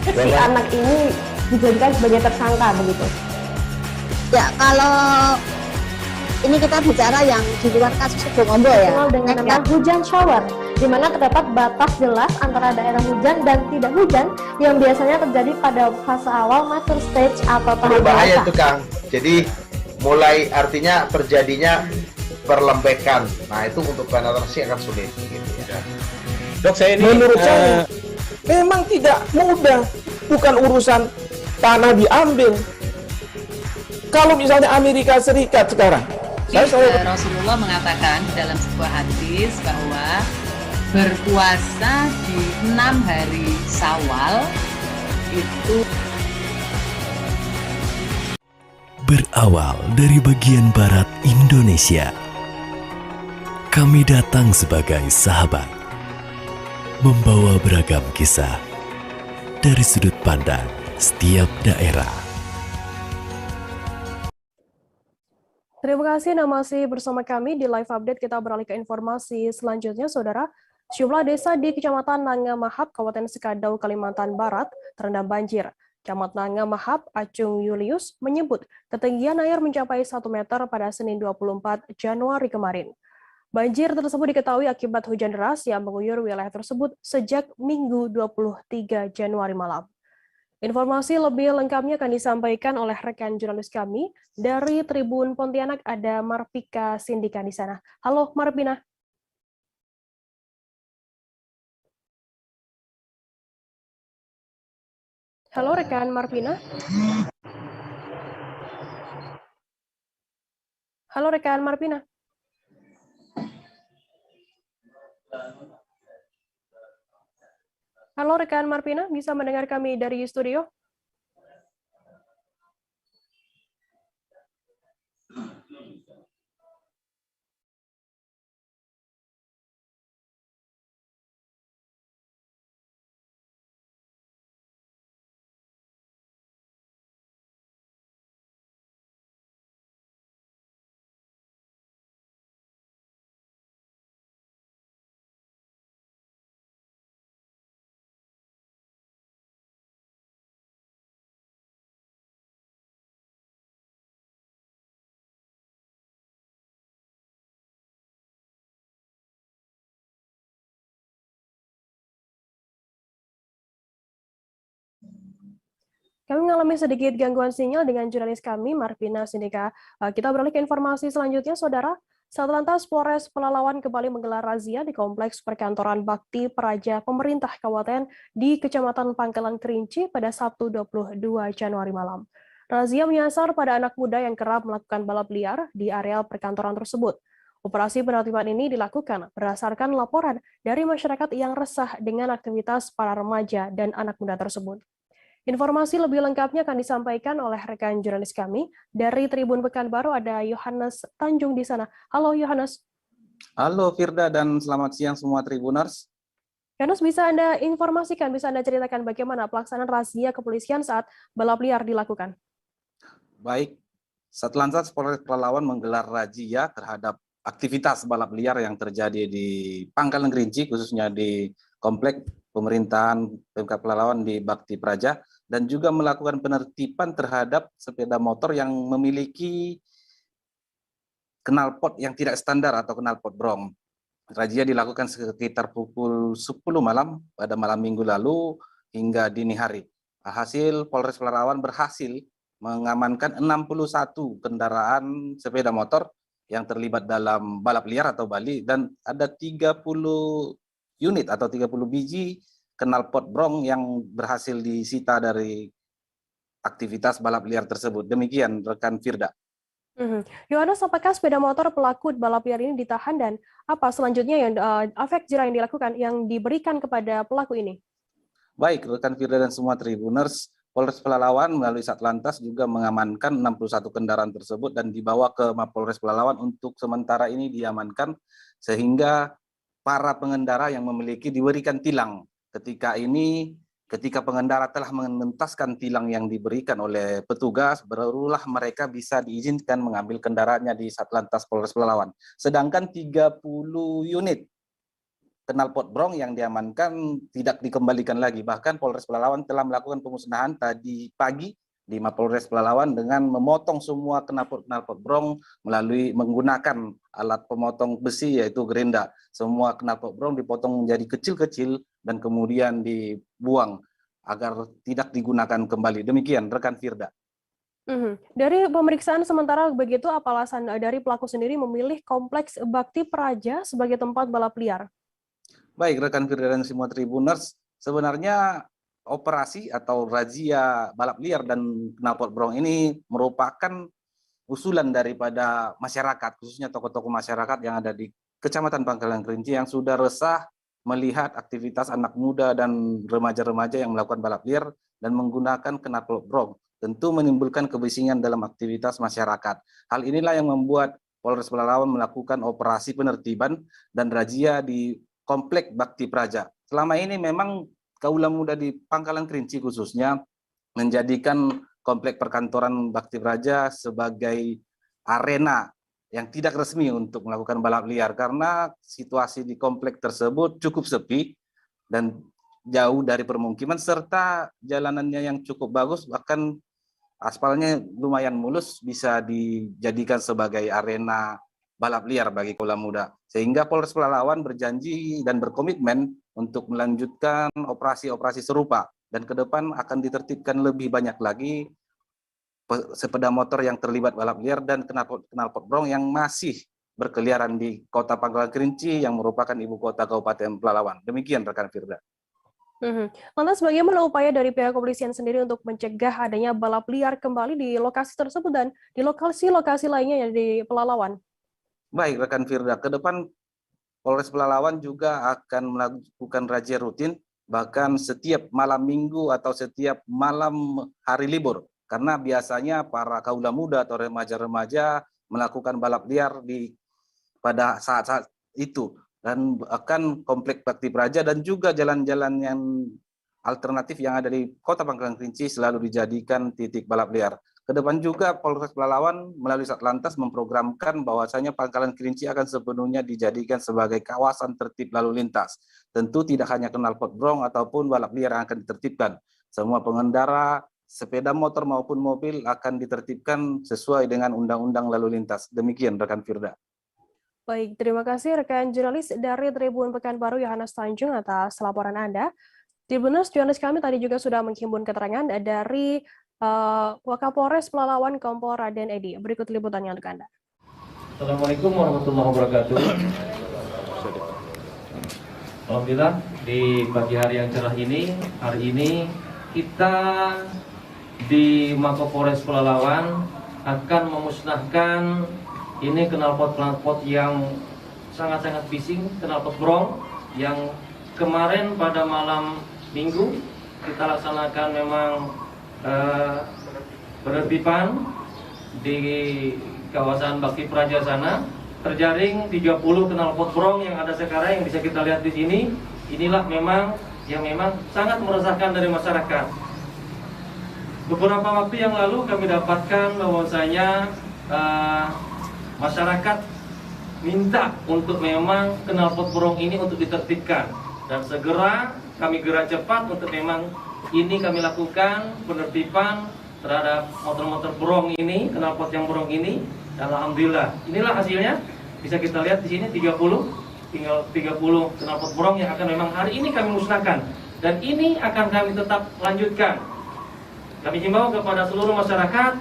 Si anak ini dijadikan sebagai tersangka begitu. Ya, kalau ini kita bicara yang di luar kasus Sebongombo ya. Dikenal dengan nama hujan shower, di mana terdapat batas jelas antara daerah hujan dan tidak hujan yang biasanya terjadi pada fase awal mature stage atau tahap berbahaya dewasa. itu Kang. Jadi mulai artinya terjadinya perlembekan. Nah itu untuk penetrasi akan sulit. Gitu ya. Dok, saya ini menurut saya memang tidak mudah. Bukan urusan tanah diambil. Kalau misalnya Amerika Serikat sekarang, Rasulullah mengatakan dalam sebuah hadis bahwa berpuasa di 6 hari Syawal itu berawal dari bagian barat Indonesia. Kami datang sebagai sahabat, membawa beragam kisah dari sudut pandang setiap daerah. Terima kasih Anda masih bersama kami di live update. Kita beralih ke informasi selanjutnya, Saudara. Sejumlah desa di Kecamatan Nangamahap, Kabupaten Sekadau, Kalimantan Barat terendam banjir. Camat Nangamahap, Acung Julius, menyebut ketinggian air mencapai 1 meter pada Senin 24 Januari kemarin. Banjir tersebut diketahui akibat hujan deras yang mengguyur wilayah tersebut sejak Minggu 23 Januari malam. Informasi lebih lengkapnya akan disampaikan oleh rekan jurnalis kami dari Tribun Pontianak, ada Marpika Sindika di sana. Halo Marpina. Halo rekan Marpina. Halo rekan Marpina. Halo rekan Marpina, bisa mendengar kami dari studio? Kami mengalami sedikit gangguan sinyal dengan jurnalis kami, Marvina Sindika. Kita beralih ke informasi selanjutnya, Saudara. Satlantas Polres Pelalawan kembali menggelar razia di Kompleks Perkantoran Bakti Praja Pemerintah Kabupaten di Kecamatan Pangkalan Kerinci pada Sabtu 22 Januari malam. Razia menyasar pada anak muda yang kerap melakukan balap liar di areal perkantoran tersebut. Operasi penertiban ini dilakukan berdasarkan laporan dari masyarakat yang resah dengan aktivitas para remaja dan anak muda tersebut. Informasi lebih lengkapnya akan disampaikan oleh rekan jurnalis kami dari Tribun Pekanbaru, ada Yohanes Tanjung di sana. Halo Yohanes. Halo Firda dan selamat siang semua Tribuners. Yohanes, bisa Anda informasikan, bisa Anda ceritakan bagaimana pelaksanaan razia kepolisian saat balap liar dilakukan? Baik, Satlantas Polres Pelalawan menggelar razia terhadap aktivitas balap liar yang terjadi di Pangkalan Kerinci, khususnya di Komplek Pemerintahan Pemkab Pelalawan di Bakti Praja, dan juga melakukan penertiban terhadap sepeda motor yang memiliki knalpot yang tidak standar atau knalpot brom. Razia dilakukan sekitar pukul 10 malam pada malam minggu lalu hingga dini hari. Hasil Polres Pelalawan berhasil mengamankan 61 kendaraan sepeda motor yang terlibat dalam balap liar atau Bali, dan ada 30 unit atau 30 biji knalpot brom yang berhasil disita dari aktivitas balap liar tersebut. Demikian rekan Firda. Yohanes, apakah sepeda motor pelaku balap liar ini ditahan dan apa selanjutnya yang efek jerah yang dilakukan, yang diberikan kepada pelaku ini? Baik, rekan Firda dan semua Tribuners, Polres Pelalawan melalui Satlantas juga mengamankan 61 kendaraan tersebut dan dibawa ke Mapolres Pelalawan untuk sementara ini diamankan, sehingga para pengendara yang memiliki diberikan tilang. Ketika pengendara telah mengentaskan tilang yang diberikan oleh petugas, barulah mereka bisa diizinkan mengambil kendaraannya di Satlantas Polres Pelalawan. Sedangkan 30 unit knalpot brom yang diamankan tidak dikembalikan lagi. Bahkan Polres Pelalawan telah melakukan pemusnahan tadi pagi di Mapolres Pelalawan dengan memotong semua knalpot brom melalui menggunakan alat pemotong besi yaitu gerinda. Semua knalpot brom dipotong menjadi kecil-kecil dan kemudian dibuang agar tidak digunakan kembali. Demikian rekan Firda. Dari pemeriksaan sementara begitu, apa alasan dari pelaku sendiri memilih Kompleks Bakti Praja sebagai tempat balap liar? Baik rekan Firda dan semua Tribuners, sebenarnya operasi atau razia balap liar dan knalpot brom ini merupakan usulan daripada masyarakat, khususnya tokoh-tokoh masyarakat yang ada di Kecamatan Pangkalan Kerinci yang sudah resah melihat aktivitas anak muda dan remaja-remaja yang melakukan balap liar dan menggunakan knalpot brom. Tentu menimbulkan kebisingan dalam aktivitas masyarakat. Hal inilah yang membuat Polres Pelalawan melakukan operasi penertiban dan razia di Komplek Bakti Praja. Selama ini memang kaula muda di Pangkalan Kerinci khususnya menjadikan Komplek Perkantoran Bakti Praja sebagai arena yang tidak resmi untuk melakukan balap liar karena situasi di komplek tersebut cukup sepi dan jauh dari permukiman serta jalanannya yang cukup bagus, bahkan aspalnya lumayan mulus, bisa dijadikan sebagai arena balap liar bagi kaula muda. Sehingga Polres Pelalawan berjanji dan berkomitmen untuk melanjutkan operasi-operasi serupa dan ke depan akan ditertibkan lebih banyak lagi sepeda motor yang terlibat balap liar dan knalpot brom yang masih berkeliaran di Kota Pangkalan Kerinci yang merupakan ibu kota Kabupaten Pelalawan. Demikian rekan Firda. Lantas bagaimana upaya dari pihak kepolisian sendiri untuk mencegah adanya balap liar kembali di lokasi tersebut dan di lokasi-lokasi lainnya yang di Pelalawan? Baik rekan Firda, ke depan Polres Pelalawan juga akan melakukan razia rutin, bahkan setiap malam minggu atau setiap malam hari libur. Karena biasanya para kaula muda atau remaja-remaja melakukan balap liar pada saat-saat itu. Dan akan Komplek Bakti Praja dan juga jalan-jalan yang alternatif yang ada di Kota Pangkalan Kerinci selalu dijadikan titik balap liar. Kedepan juga Polres Pelalawan melalui Satlantas memprogramkan bahwasanya Pangkalan Kerinci akan sepenuhnya dijadikan sebagai kawasan tertib lalu lintas. Tentu tidak hanya knalpot brom ataupun balap liar yang akan ditertibkan. Semua pengendara sepeda motor maupun mobil akan ditertibkan sesuai dengan Undang-Undang Lalu Lintas. Demikian rekan Firda. Baik, terima kasih rekan jurnalis dari Tribun Pekanbaru Yohanes Tanjung atas laporan Anda. Tribuners, jurnalis kami tadi juga sudah menghimpun keterangan dari Wakapolres Pelalawan Kompol Raden Edi. Berikut liputannya untuk Anda. Assalamualaikum warahmatullahi wabarakatuh. Alhamdulillah di pagi hari yang cerah ini, hari ini kita di Makopolres Pelalawan akan memusnahkan ini knalpot yang sangat-sangat bising, knalpot brong yang kemarin pada malam minggu kita laksanakan memang penertiban di kawasan Bakti Praja sana. Terjaring 30 knalpot brong yang ada sekarang yang bisa kita lihat di sini. Inilah memang sangat meresahkan dari masyarakat. Beberapa waktu yang lalu kami dapatkan bahwasanya masyarakat minta untuk memang knalpot brong ini untuk ditertibkan, dan segera kami gerak cepat untuk memang ini kami lakukan penertiban terhadap motor-motor brong ini, knalpot yang brong ini. Dan alhamdulillah inilah hasilnya, bisa kita lihat di sini 30 knalpot brong yang akan memang hari ini kami musnahkan, dan ini akan kami tetap lanjutkan. Kami himbau kepada seluruh masyarakat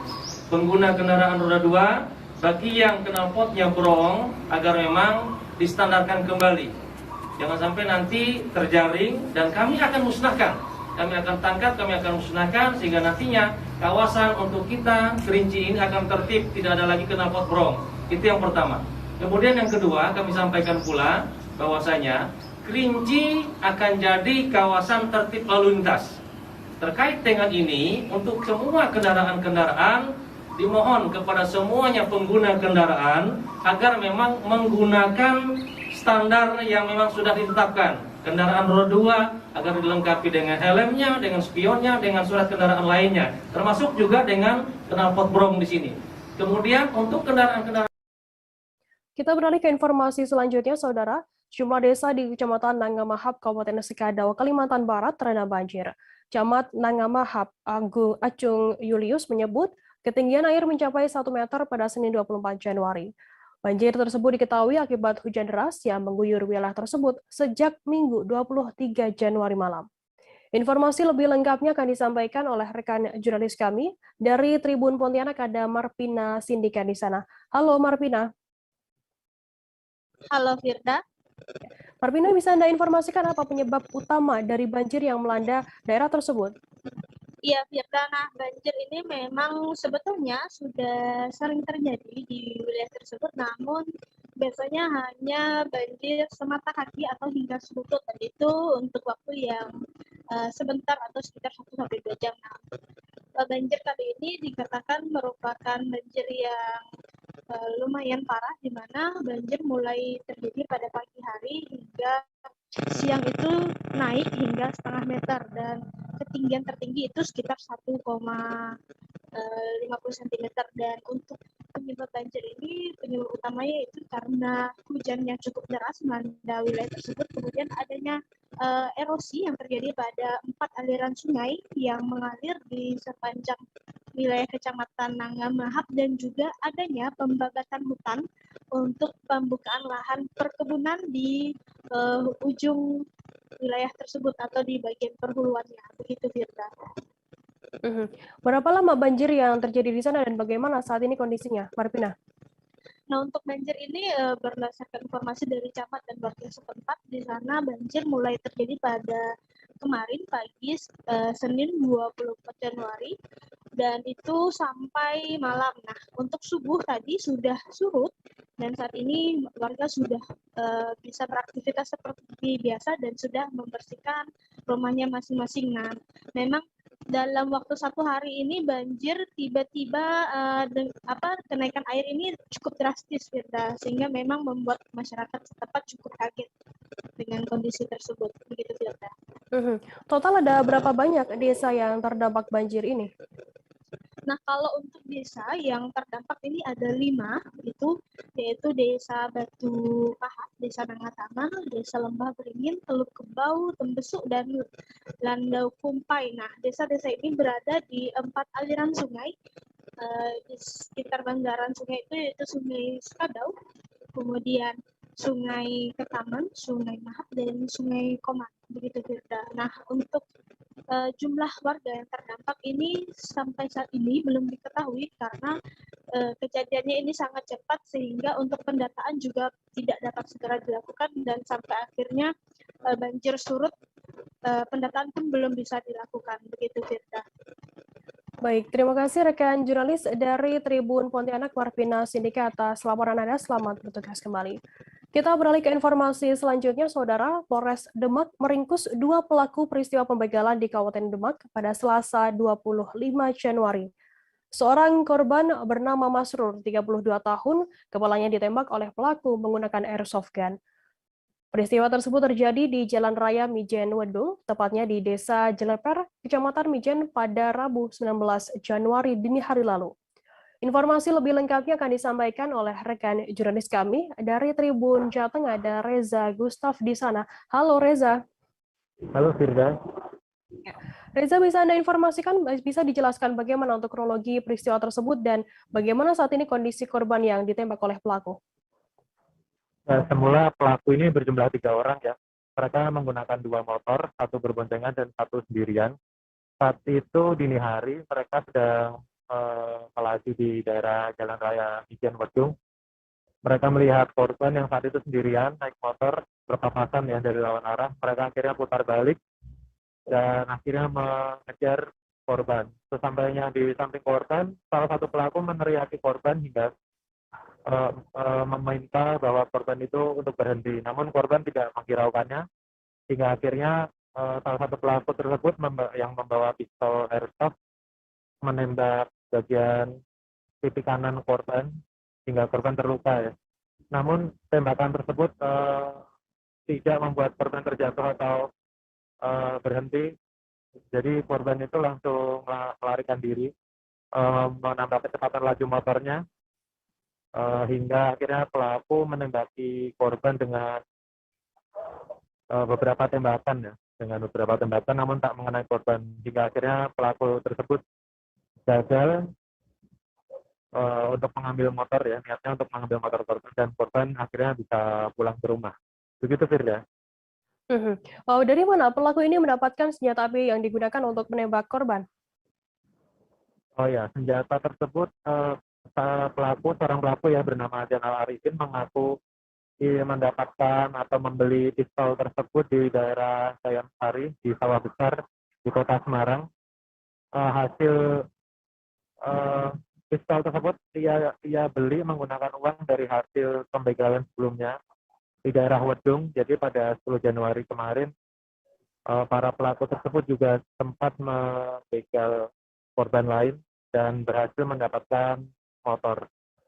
pengguna kendaraan roda 2 bagi yang knalpotnya brong agar memang distandarkan kembali. Jangan sampai nanti terjaring dan kami akan musnahkan. Kami akan tangkap, kami akan musnahkan sehingga nantinya kawasan untuk kita Kerinci ini akan tertib, tidak ada lagi knalpot brong. Itu yang pertama. Kemudian yang kedua, kami sampaikan pula bahwasanya Kerinci akan jadi kawasan tertib lalu lintas. Terkait dengan ini, untuk semua kendaraan-kendaraan dimohon kepada semuanya pengguna kendaraan agar memang menggunakan standar yang memang sudah ditetapkan. Kendaraan roda 2 agar dilengkapi dengan helmnya, dengan spionnya, dengan surat kendaraan lainnya, termasuk juga dengan knalpot brong di sini. Kemudian untuk kendaraan-kendaraan. Kita beralih ke informasi selanjutnya, Saudara. Jumlah desa di Kecamatan Nangamahap, Kabupaten Sekadau, Kalimantan Barat terendam banjir. Camat Nangamahap, Acung Julius menyebut ketinggian air mencapai 1 meter pada Senin 24 Januari. Banjir tersebut diketahui akibat hujan deras yang mengguyur wilayah tersebut sejak Minggu 23 Januari malam. Informasi lebih lengkapnya akan disampaikan oleh rekan jurnalis kami dari Tribun Pontianak, ada Marpina Sindika di sana. Halo Marpina. Halo Firda. Marpina, bisa Anda informasikan apa penyebab utama dari banjir yang melanda daerah tersebut? Iya, Firda. Nah, banjir ini memang sebetulnya sudah sering terjadi di wilayah tersebut, namun biasanya hanya banjir semata kaki atau hingga selutut, dan itu untuk waktu yang sebentar atau sekitar 1-2 jam. Nah, banjir kali ini dikatakan merupakan banjir yang lumayan parah, di mana banjir mulai terjadi pada pagi hari hingga siang itu naik hingga setengah meter, dan ketinggian tertinggi itu sekitar 1,50 cm. Dan untuk penyebab banjir ini, penyebab utamanya itu karena hujan yang cukup deras melanda wilayah tersebut, kemudian adanya erosi yang terjadi pada 4 aliran sungai yang mengalir di sepanjang wilayah Kecamatan Nangamahap, dan juga adanya pembabatan hutan untuk pembukaan lahan perkebunan di ujung wilayah tersebut atau di bagian perhuluannya. Begitu, Firda. Berapa lama banjir yang terjadi di sana dan bagaimana saat ini kondisinya, Marpina? Nah, untuk banjir ini berdasarkan informasi dari camat dan warga setempat, di sana banjir mulai terjadi pada kemarin pagi Senin 24 Januari dan itu sampai malam. Nah, untuk subuh tadi sudah surut dan saat ini warga sudah bisa beraktivitas seperti biasa dan sudah membersihkan rumahnya masing-masing. Nah, memang dalam waktu 1 hari ini banjir tiba-tiba kenaikan air ini cukup drastis, Firda, sehingga memang membuat masyarakat setempat cukup kaget dengan kondisi tersebut. Begitu, Firda. Total ada berapa banyak desa yang terdampak banjir ini? Nah, kalau untuk desa yang terdampak ini ada 5, yaitu Desa Batu Pahat, Desa Nangatama, Desa Lembah Beringin, Teluk Kebau, Tembesuk, dan Landau Kumpai. Nah, desa-desa ini berada di 4 aliran sungai. Di sekitar bandaran sungai itu yaitu Sungai Sekadau, kemudian Sungai Ketaman, Sungai Mahap, dan Sungai Koman. begitu Firda. Nah, untuk jumlah warga yang terdampak ini sampai saat ini belum diketahui karena kejadiannya ini sangat cepat sehingga untuk pendataan juga tidak dapat segera dilakukan dan sampai akhirnya banjir surut, pendataan pun belum bisa dilakukan, begitu Firda. Baik, terima kasih rekan jurnalis dari Tribun Pontianak Warpina Sindika atas laporan Anda. Selamat bertugas kembali. Kita beralih ke informasi selanjutnya, Saudara. Polres Demak meringkus 2 pelaku peristiwa pembegalan di Kabupaten Demak pada Selasa 25 Januari. Seorang korban bernama Masrur, 32 tahun, kepalanya ditembak oleh pelaku menggunakan airsoft gun. Peristiwa tersebut terjadi di Jalan Raya Mijen Wedung, tepatnya di Desa Jeleper, Kecamatan Mijen pada Rabu 19 Januari dini hari lalu. Informasi lebih lengkapnya akan disampaikan oleh rekan jurnalis kami dari Tribun Jawa Tengah, ada Reza Gustaf di sana. Halo Reza. Halo Firda. Reza, bisa Anda informasikan, bisa dijelaskan bagaimana untuk kronologi peristiwa tersebut dan bagaimana saat ini kondisi korban yang ditembak oleh pelaku? Semula pelaku ini berjumlah 3 orang ya. Mereka menggunakan 2 motor, 1 berboncengan dan 1 sendirian. Saat itu dini hari mereka sedang melaju di daerah Jalan Raya Mijen Wedung. Mereka melihat korban yang saat itu sendirian naik motor berpapasan ya dari lawan arah. Mereka akhirnya putar balik dan akhirnya mengejar korban. Sesampainya di samping korban, salah satu pelaku meneriaki korban hingga meminta bahwa korban itu untuk berhenti. Namun korban tidak menghiraukannya hingga akhirnya salah satu pelaku tersebut yang membawa pistol airsoft menembak bagian pipi kanan korban hingga korban terluka ya. Namun tembakan tersebut tidak membuat korban terjatuh atau berhenti. Jadi korban itu langsung melarikan diri, menambah kecepatan laju motornya hingga akhirnya pelaku menembaki korban dengan beberapa tembakan ya, namun tak mengenai korban hingga akhirnya pelaku tersebut gagal untuk mengambil motor ya, niatnya untuk mengambil motor korban dan korban akhirnya bisa pulang ke rumah. Begitu Firda. Oh, dari mana pelaku ini mendapatkan senjata api yang digunakan untuk menembak korban? Oh ya, senjata tersebut seorang pelaku ya bernama Janal Arifin mengaku mendapatkan atau membeli pistol tersebut di daerah Sayan Sari di Sawah Besar di Kota Semarang. Hasil pistol tersebut ia beli menggunakan uang dari hasil pembegalan sebelumnya di daerah Wedung. Jadi pada 10 Januari kemarin para pelaku tersebut juga sempat membegal korban lain dan berhasil mendapatkan motor.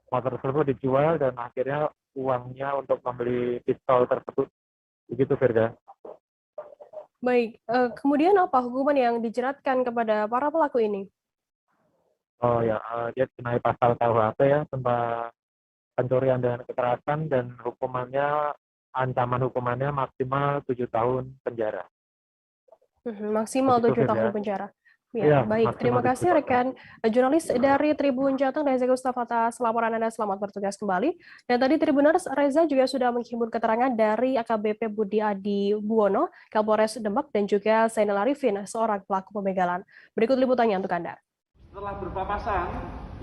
Motor tersebut dijual dan akhirnya uangnya untuk membeli pistol tersebut. Begitu Firda. Baik, kemudian apa hukuman yang dijeratkan kepada para pelaku ini? Oh ya, dia dikenai pasal KUHP ya tentang pencurian dan kekerasan dan ancaman hukumannya maksimal 7 tahun penjara. Maksimal 7 tahun penjara. Ya, baik. Terima kasih rekan jurnalis dari Tribun Jateng Reza Gustaf atas laporan Anda. Selamat bertugas kembali. Dan tadi Tribuners, Reza juga sudah menghimpun keterangan dari AKBP Budi Adi Buwono, Kapolres Demak, dan juga Zainal Arifin, seorang pelaku pembegalan. Berikut liputannya untuk Anda. Setelah berpapasan,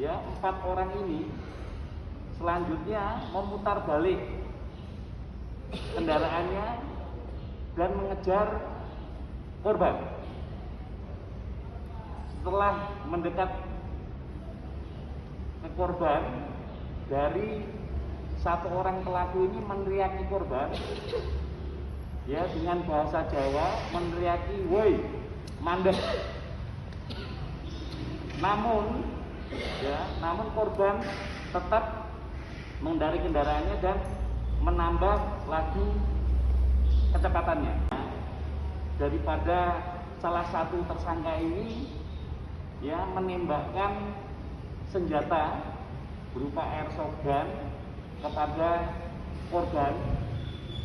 ya 4 orang ini selanjutnya memutar balik kendaraannya dan mengejar korban. Setelah mendekat ke korban, dari 1 orang pelaku ini meneriaki korban, ya dengan bahasa Jawa meneriaki, "Woi, mandek." Namun korban tetap mengendari kendaraannya dan menambah laju kecepatannya. Daripada salah satu tersangka ini ya menembakkan senjata berupa airsoft gun kepada korban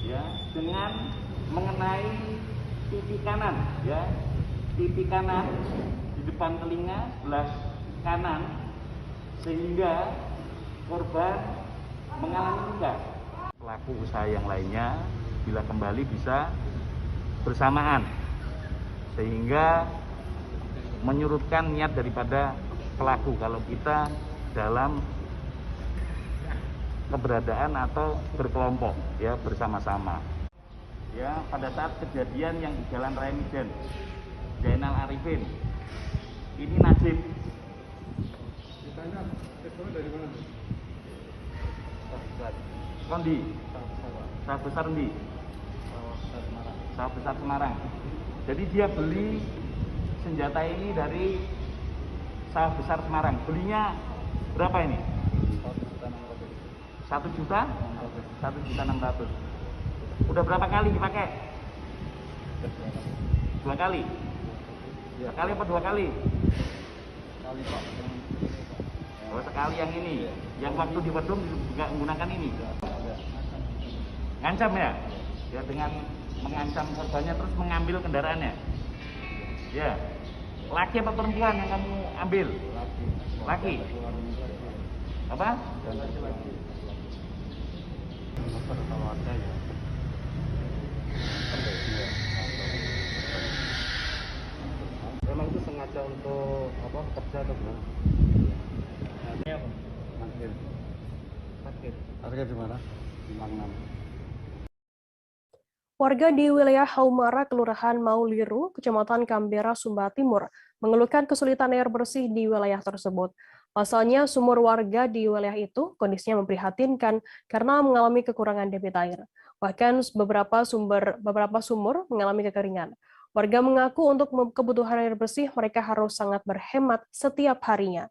ya dengan mengenai pipi kanan ya, pipi kanan di depan telinga sebelah kanan sehingga korban mengalami luka. Pelaku usaha yang lainnya bila kembali bisa bersamaan, sehingga menyurutkan niat daripada pelaku kalau kita dalam keberadaan atau berkelompok, ya, bersama-sama. Ya, pada saat kejadian yang di Jalan Raya Mijen, Zainal Arifin, ini Najib. Ditanya, dari mana? Kondi, Sawah Besar Endi? Sawah Besar Semarang. Jadi dia beli senjata ini dari Sawah Besar Semarang. Belinya berapa ini? 1.600.000. Udah berapa kali dipakai? 2 kali. Sekali apa 2 kali? Sekali, Pak. Oh, sekali yang ini. Yang waktu di Wedung juga menggunakan ini. Ngancam ya? Ya, dengan mengancam korbannya terus mengambil kendaraannya. Ya. Laki apa perempuan yang kamu ambil? Laki. Apa? Kalau ada ya. Memang itu sengaja untuk apa, kerja atau gimana? Parkir di mana? Di Mangnam. Warga di wilayah Haumara, Kelurahan Mauliru, Kecamatan Kambera, Sumba Timur, mengeluhkan kesulitan air bersih di wilayah tersebut. Pasalnya, sumur warga di wilayah itu kondisinya memprihatinkan karena mengalami kekurangan debit air. Bahkan beberapa sumur mengalami kekeringan. Warga mengaku untuk kebutuhan air bersih mereka harus sangat berhemat setiap harinya.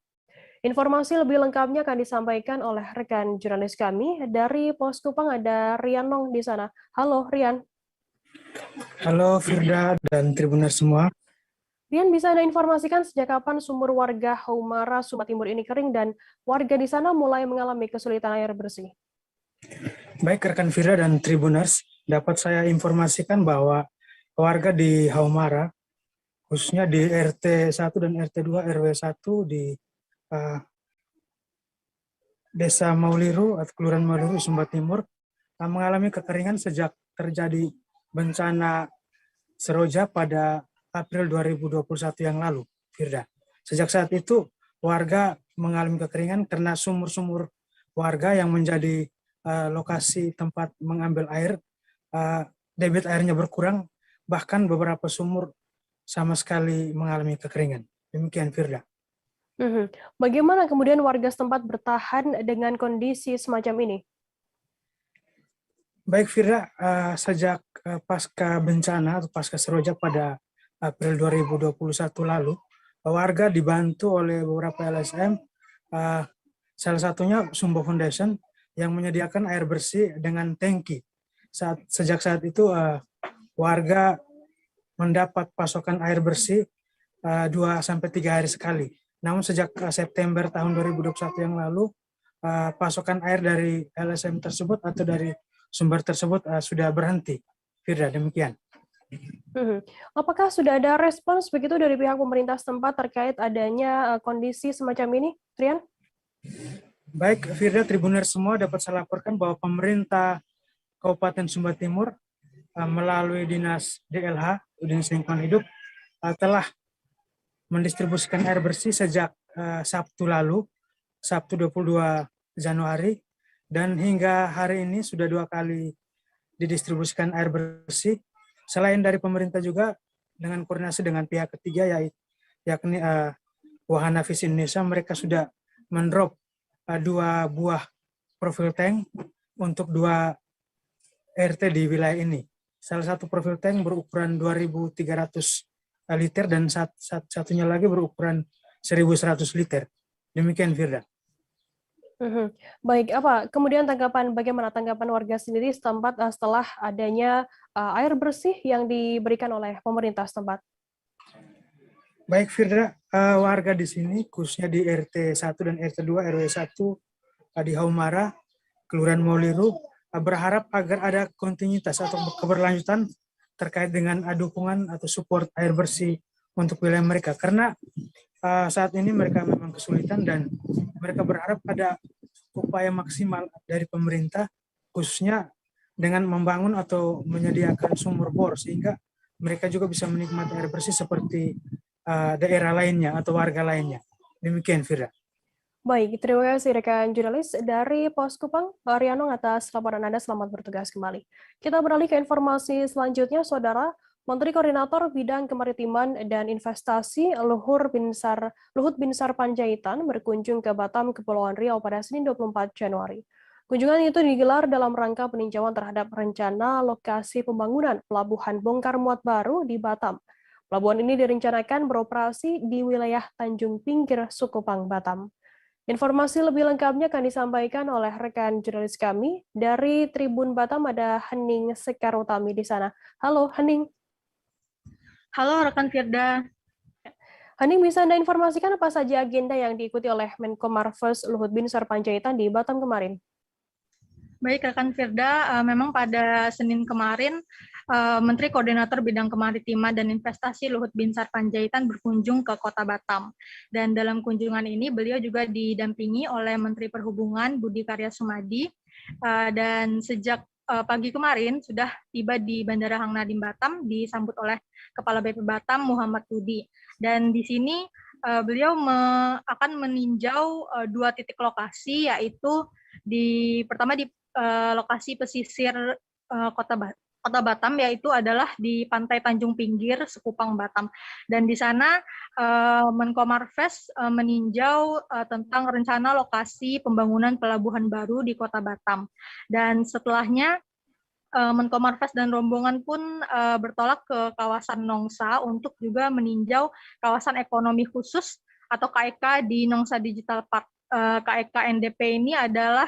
Informasi lebih lengkapnya akan disampaikan oleh rekan jurnalis kami dari Pos Kupang, ada Rian Nong di sana. Halo Rian. Halo Firda dan Tribuners semua. Rian, bisa Anda informasikan sejak kapan sumur warga Haumara, Sumba Timur ini kering dan warga di sana mulai mengalami kesulitan air bersih? Baik rekan Firda dan Tribuners, dapat saya informasikan bahwa warga di Haumara, khususnya di RT 1 dan RT 2 RW 1 di Desa Mauliru atau Kelurahan Mauliru, Sumba Timur, mengalami kekeringan sejak terjadi bencana Seroja pada April 2021 yang lalu, Firda. Sejak saat itu, warga mengalami kekeringan karena sumur-sumur warga yang menjadi lokasi tempat mengambil air, debit airnya berkurang, bahkan beberapa sumur sama sekali mengalami kekeringan. Demikian, Firda. Bagaimana kemudian warga setempat bertahan dengan kondisi semacam ini? Baik, Firda, sejak pasca bencana atau pasca Seroja pada April 2021 lalu, warga dibantu oleh beberapa LSM, salah satunya Sumba Foundation yang menyediakan air bersih dengan tangki. Sejak saat itu, warga mendapat pasokan air bersih 2-3 hari sekali. Namun sejak September tahun 2021 yang lalu, pasokan air dari LSM tersebut atau dari sumber tersebut sudah berhenti. Firda, demikian. Apakah sudah ada respons begitu dari pihak pemerintah setempat terkait adanya kondisi semacam ini, Rian? Baik, Firda, Tribuner semua, dapat saya laporkan bahwa pemerintah Kabupaten Sumba Timur melalui Dinas DLH, Dinas Lingkungan Hidup, telah mendistribusikan air bersih sejak Sabtu lalu, Sabtu 22 Januari, dan hingga hari ini sudah 2 kali didistribusikan air bersih. Selain dari pemerintah juga dengan koordinasi dengan pihak ketiga yakni Wahana Visi Indonesia, mereka sudah mendrop 2 buah profil tank untuk 2 RT di wilayah ini. Salah satu profil tank berukuran 2.300 liter dan satunya lagi berukuran 1.100 liter. Demikian, Firda. Baik, kemudian bagaimana tanggapan warga sendiri setempat setelah adanya air bersih yang diberikan oleh pemerintah setempat? Baik, Firda, warga di sini, khususnya di RT 1 dan RT 2 RW 1 di Haumara, Kelurahan Mauliru, berharap agar ada kontinuitas atau keberlanjutan terkait dengan dukungan atau support air bersih untuk wilayah mereka. Karena saat ini mereka memang kesulitan dan mereka berharap ada upaya maksimal dari pemerintah, khususnya dengan membangun atau menyediakan sumur bor, sehingga mereka juga bisa menikmati air bersih seperti daerah lainnya atau warga lainnya. Demikian, Firda. Baik, terima kasih rekan jurnalis dari Pos Kupang, Pak Ariano, atas laporan Anda. Selamat bertugas kembali. Kita beralih ke informasi selanjutnya, Saudara. Menteri Koordinator Bidang Kemaritiman dan Investasi Luhut Binsar Panjaitan berkunjung ke Batam, Kepulauan Riau pada Senin 24 Januari. Kunjungan itu digelar dalam rangka peninjauan terhadap rencana lokasi pembangunan pelabuhan bongkar muat baru di Batam. Pelabuhan ini direncanakan beroperasi di wilayah Tanjung Pinggir, Sukupang, Batam. Informasi lebih lengkapnya akan disampaikan oleh rekan jurnalis kami dari Tribun Batam, ada Hening Sekarutami di sana. Halo, Hening. Halo rekan Firda. Hening, bisa Anda informasikan apa saja agenda yang diikuti oleh Menko Marves Luhut Binsar Panjaitan di Batam kemarin? Baik rekan Firda, memang pada Senin kemarin Menteri Koordinator Bidang Kemaritiman dan Investasi Luhut Binsar Panjaitan berkunjung ke Kota Batam. Dan dalam kunjungan ini beliau juga didampingi oleh Menteri Perhubungan Budi Karya Sumadi, dan sejak pagi kemarin sudah tiba di Bandara Hang Nadiem Batam disambut oleh Kepala BP Batam Muhammad Budi. Dan di sini beliau akan meninjau 2 titik lokasi, yaitu pertama di lokasi pesisir Kota Batam, yaitu adalah di Pantai Tanjung Pinggir, Sekupang, Batam. Dan di sana Menko Marves meninjau tentang rencana lokasi pembangunan pelabuhan baru di Kota Batam. Dan setelahnya Menko Marves dan rombongan pun bertolak ke kawasan Nongsa untuk juga meninjau kawasan ekonomi khusus atau KEK di Nongsa Digital Park. KEK NDP ini adalah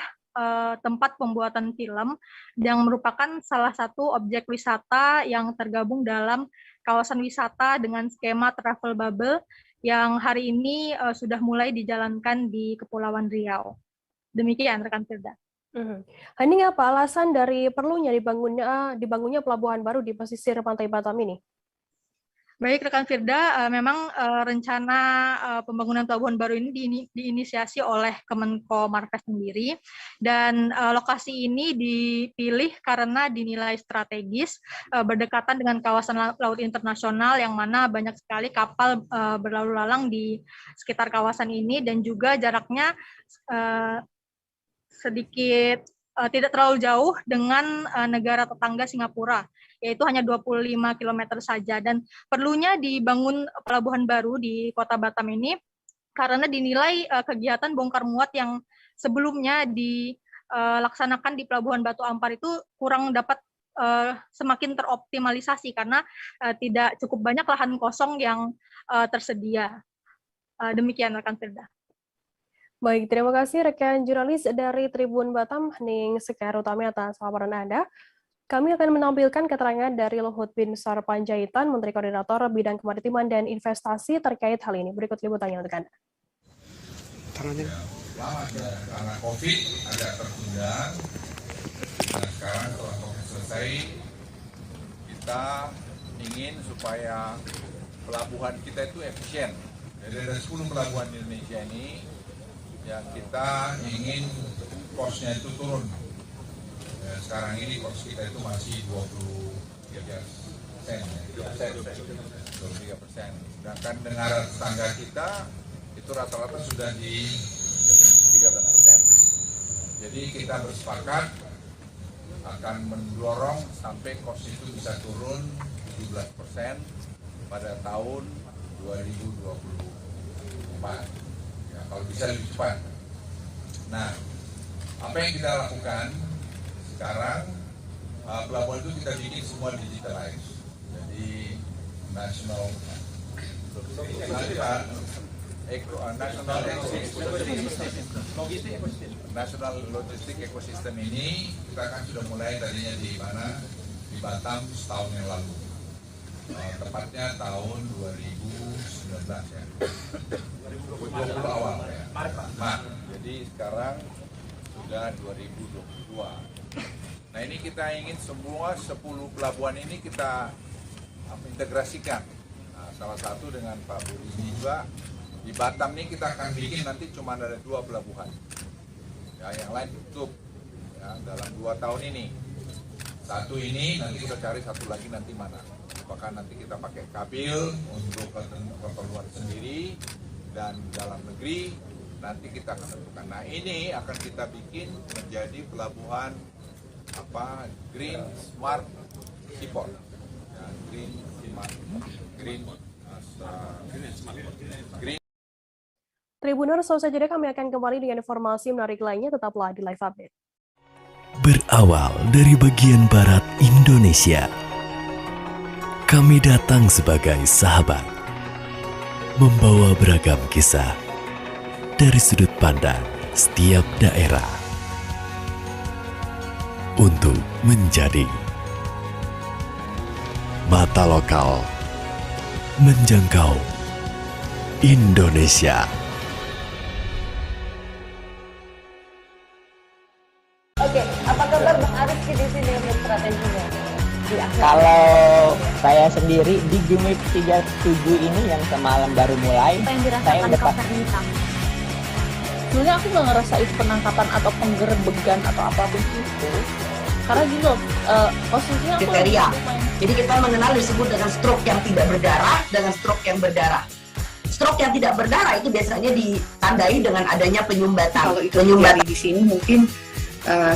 tempat pembuatan film yang merupakan salah satu objek wisata yang tergabung dalam kawasan wisata dengan skema travel bubble yang hari ini sudah mulai dijalankan di Kepulauan Riau. Demikian rekan Firda. Hening, apa alasan dari perlunya dibangunnya pelabuhan baru di pesisir Pantai Batam ini? Baik rekan Firda, memang rencana pembangunan pelabuhan baru ini diinisiasi oleh Kemenko Marves sendiri, dan lokasi ini dipilih karena dinilai strategis, berdekatan dengan kawasan laut internasional yang mana banyak sekali kapal berlalu lalang di sekitar kawasan ini, dan juga jaraknya sedikit tidak terlalu jauh dengan negara tetangga Singapura, yaitu hanya 25 km saja. Dan perlunya dibangun pelabuhan baru di Kota Batam ini karena dinilai kegiatan bongkar muat yang sebelumnya dilaksanakan di Pelabuhan Batu Ampar itu kurang dapat semakin teroptimalisasi karena tidak cukup banyak lahan kosong yang tersedia. Demikian rekan Firda. Baik, terima kasih rekan jurnalis dari Tribun Batam, Hening Sekarutami, atas laporan Anda. Kami akan menampilkan keterangan dari Luhut Binsar Panjaitan, Menteri Koordinator Bidang Kemaritiman dan Investasi terkait hal ini. Berikut liputannya untuk Anda. Karena COVID agak tertunda. Nah, sekarang setelah COVID selesai, kita ingin supaya pelabuhan kita itu efisien. Jadi ada 10 pelabuhan di Indonesia ini yang kita ingin cost-nya itu turun. Ya, sekarang ini cost kita itu masih 23%. Sedangkan negara tetangga kita itu rata-rata sudah di 13%. Jadi kita bersepakat akan mendorong sampai cost itu bisa turun 17% pada tahun 2024. Kalau bisa lebih cepat. Nah, apa yang kita lakukan sekarang, pelabuhan itu kita bikin semua digitalized. Jadi National Logistik Ecosystem ini kita kan sudah mulai tadinya di mana? Di Batam setahun yang lalu. Tepatnya tahun 2019 ya. 2020 awal ya. Maret. Jadi sekarang sudah 2022. Nah, ini kita ingin semua 10 pelabuhan ini kita integrasikan. Nah, salah satu dengan Pak Budi ini juga di Batam ini kita akan bikin nanti cuma ada 2 pelabuhan. Ya, yang lain tutup ya, dalam 2 tahun ini. Satu ini nanti kita cari satu lagi nanti mana. apakah nanti kita pakai kabil untuk keperluan sendiri dan dalam negeri, nanti kita akan tentukan. Nah, ini akan kita bikin menjadi pelabuhan Green Smart Seaport. Ya, Green Tribuners, selesai jeda kami akan kembali dengan informasi menarik lainnya. Tetaplah di Live Update. Berawal dari bagian barat Indonesia, kami datang sebagai sahabat, membawa beragam kisah dari sudut pandang setiap daerah untuk menjadi mata lokal menjangkau Indonesia. Oke, apa kabar Bang Arifki di sini untuk strateginya? Kalau saya sendiri di Gimik 37 ini yang semalam baru mulai, Apa yang saya dirasakan udah Kak Fernita? Sebenarnya aku nggak ngerasa itu penangkapan atau penggerebegan atau apapun itu. Karena gini loh, posisinya aku Kriteria. Jadi kita mengenal disebut dengan stroke yang tidak berdarah dengan stroke yang berdarah. Stroke yang tidak berdarah itu biasanya ditandai dengan adanya penyumbatan. Kalau itu terjadi di sini mungkin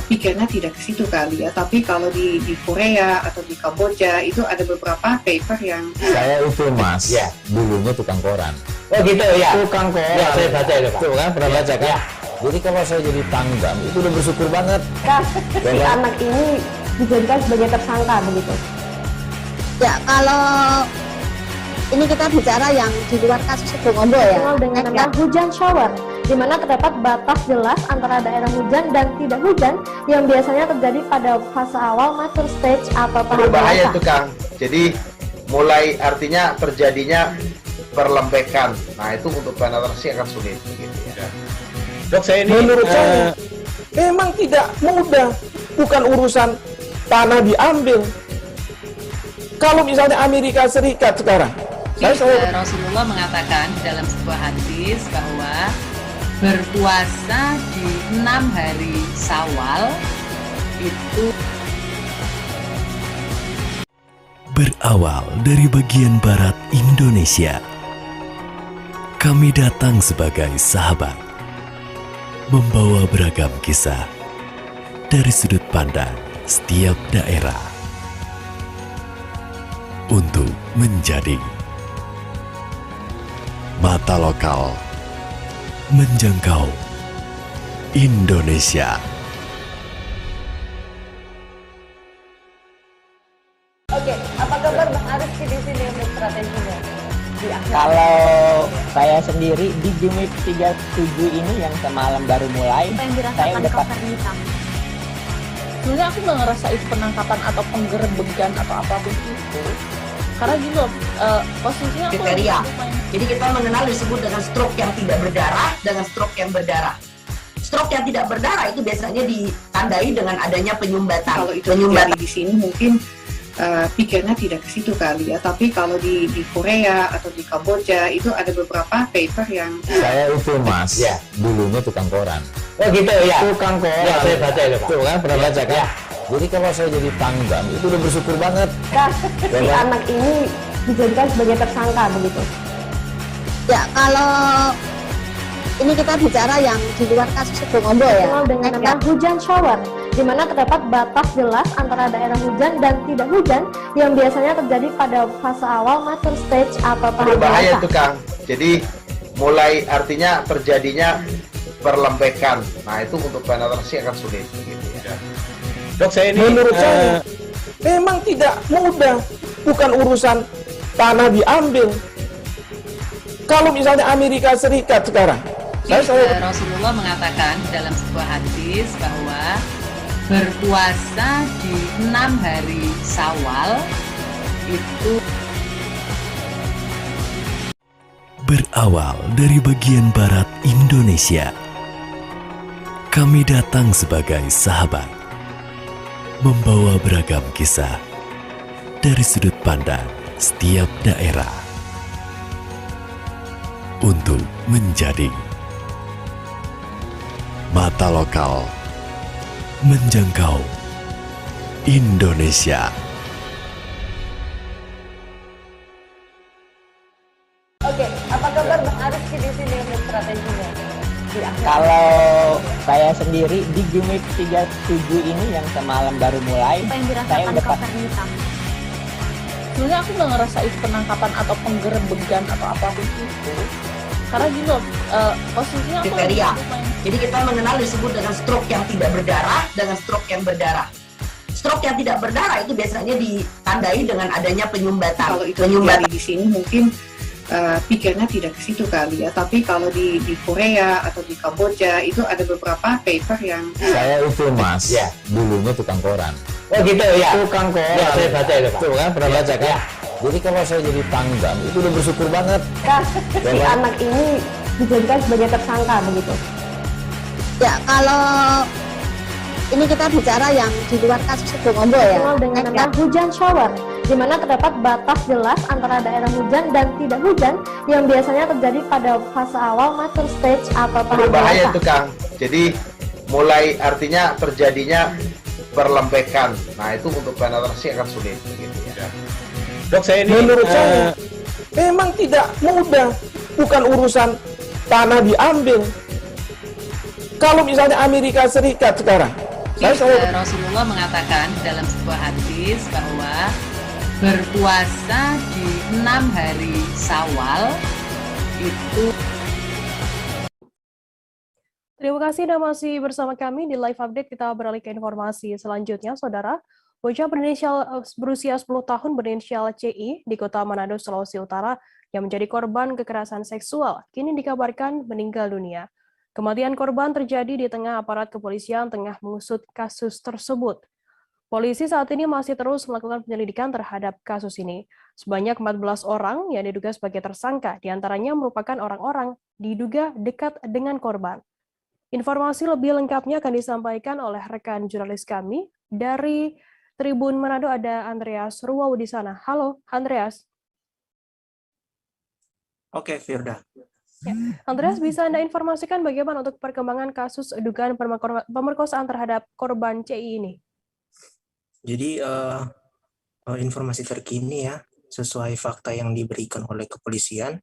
pikirnya tidak ke situ kali ya, tapi kalau di Korea atau di Kamboja itu ada beberapa paper yang Saya itu mas, Ya. dulunya tukang koran. Oh gitu ya. Tukang koran. Ya, saya baca itu Pak. Tuh kan, pernah baca kan? Ya. Jadi kalau saya jadi tanggam, itu udah bersyukur banget. Si anak ini dijadikan sebagai tersangka begitu. Ya, kalau ini kita bicara yang di luar kasus Bung Ombo ya. Dikenal dengan nama hujan shower, di mana terdapat batas jelas antara daerah hujan dan tidak hujan yang biasanya terjadi pada fase awal mature stage atau tahap Berbahaya dewasa. itu Kang. Jadi mulai artinya terjadinya perlembekan. Nah itu untuk penetrasi akan sulit. Gitu ya. Dok, saya ini menurut saya memang tidak mudah, bukan urusan tanah diambil. Kalau misalnya Amerika Serikat sekarang, Rasulullah mengatakan dalam sebuah hadis bahwa berpuasa di 6 hari Syawal itu Berawal dari bagian barat Indonesia, kami datang sebagai sahabat, membawa beragam kisah dari sudut pandang setiap daerah untuk menjadi mata lokal menjangkau Indonesia. Oke, apa kabar Bang Arifki di sini untuk strateginya? Kalau saya sendiri di Gimik 37 ini yang semalam baru mulai, Apa yang saya dirasakan udah Kak Fernita? Sebenarnya aku nggak ngerasa itu penangkapan atau penggerebegan atau apapun itu. Karena gini loh, posisinya aku Kriteria. Jadi kita mengenal disebut dengan stroke yang tidak berdarah dengan stroke yang berdarah. Stroke yang tidak berdarah itu biasanya ditandai dengan adanya penyumbatan. kalau itu terjadi di sini mungkin pikirnya tidak ke situ kali ya, tapi kalau di Korea atau di Kamboja itu ada beberapa paper yang Saya itu mas, Ya. dulunya tukang koran. Oh gitu ya. Tukang koran. Ya, saya baca itu Pak. Tuh kan, pernah baca kan? Ya. Jadi kalau saya jadi tanggam, itu udah bersyukur banget. Si anak ini dijadikan sebagai tersangka begitu. Ya, kalau ini kita bicara yang di luar kasus Bung Ombo ya. Dikenal dengan nama hujan shower, di mana terdapat batas jelas antara daerah hujan dan tidak hujan yang biasanya terjadi pada fase awal mature stage atau tahap Berbahaya dewasa. itu Kang. Jadi mulai artinya terjadinya perlembekan. Nah itu untuk penetrasi akan sulit. Gitu ya. Dok, saya ini menurut saya memang tidak mudah, bukan urusan tanah diambil. Kalau misalnya Amerika Serikat sekarang, Rasulullah mengatakan dalam sebuah hadis bahwa berpuasa di 6 hari Syawal itu Berawal dari bagian barat Indonesia, kami datang sebagai sahabat, membawa beragam kisah dari sudut pandang setiap daerah untuk menjadi mata lokal menjangkau Indonesia. strateginya di akhir? Kalau saya sendiri di Gimik 37 ini yang semalam baru mulai, Apa yang saya dirasakan udah Kak Fernita? Sebenarnya aku nggak ngerasa itu penangkapan atau penggerebegan atau apapun itu. Karena gini loh, posisinya aku lagi Kriteria. main. Jadi kita mengenal disebut dengan stroke yang tidak berdarah dengan stroke yang berdarah. Stroke yang tidak berdarah itu biasanya ditandai dengan adanya penyumbatan. Kalau itu terjadi di sini mungkin pikirnya tidak ke situ kali ya, tapi kalau di Korea atau di Kamboja itu ada beberapa paper yang Saya itu mas, dulunya tukang koran. Oh gitu ya. Tukang koran. Ya, saya baca itu Pak. Tuh kan pernah baca kan? Jadi kalau saya jadi tanggang itu udah bersyukur banget. Si anak ini dijadikan sebagai tersangka begitu. Ya, kalau ini kita bicara yang di luar kasus Sibolombo ya. Dikenal dengan nama hujan shower, di mana terdapat batas jelas antara daerah hujan dan tidak hujan yang biasanya terjadi pada fase awal mature stage atau tahap Berbahaya dewasa. itu Kang. Jadi mulai artinya terjadinya perlembekan. Nah itu untuk penetrasi akan sulit. Gitu ya. Dok, saya ini menurut saya memang tidak mudah, bukan urusan tanah diambil. Kalau misalnya Amerika Serikat sekarang, Rasulullah mengatakan dalam sebuah hadis bahwa berpuasa di 6 hari Syawal itu. Terima kasih Anda masih bersama kami di Live Update. Kita beralih ke informasi selanjutnya, Saudara. Bocah berusia 10 tahun berinisial CI di Kota Manado, Sulawesi Utara yang menjadi korban kekerasan seksual kini dikabarkan meninggal dunia. Kematian korban terjadi di tengah aparat kepolisian tengah mengusut kasus tersebut. Polisi saat ini masih terus melakukan penyelidikan terhadap kasus ini. Sebanyak 14 orang yang diduga sebagai tersangka, diantaranya merupakan orang-orang diduga dekat dengan korban. Informasi lebih lengkapnya akan disampaikan oleh rekan jurnalis kami dari Tribun Manado, ada Andreas Ruwau di sana. Halo, Andreas. Oke, Firda. Ya. Andreas, bisa Anda informasikan bagaimana untuk perkembangan kasus dugaan pemerkosaan terhadap korban CI ini? Jadi informasi terkini ya, sesuai fakta yang diberikan oleh kepolisian,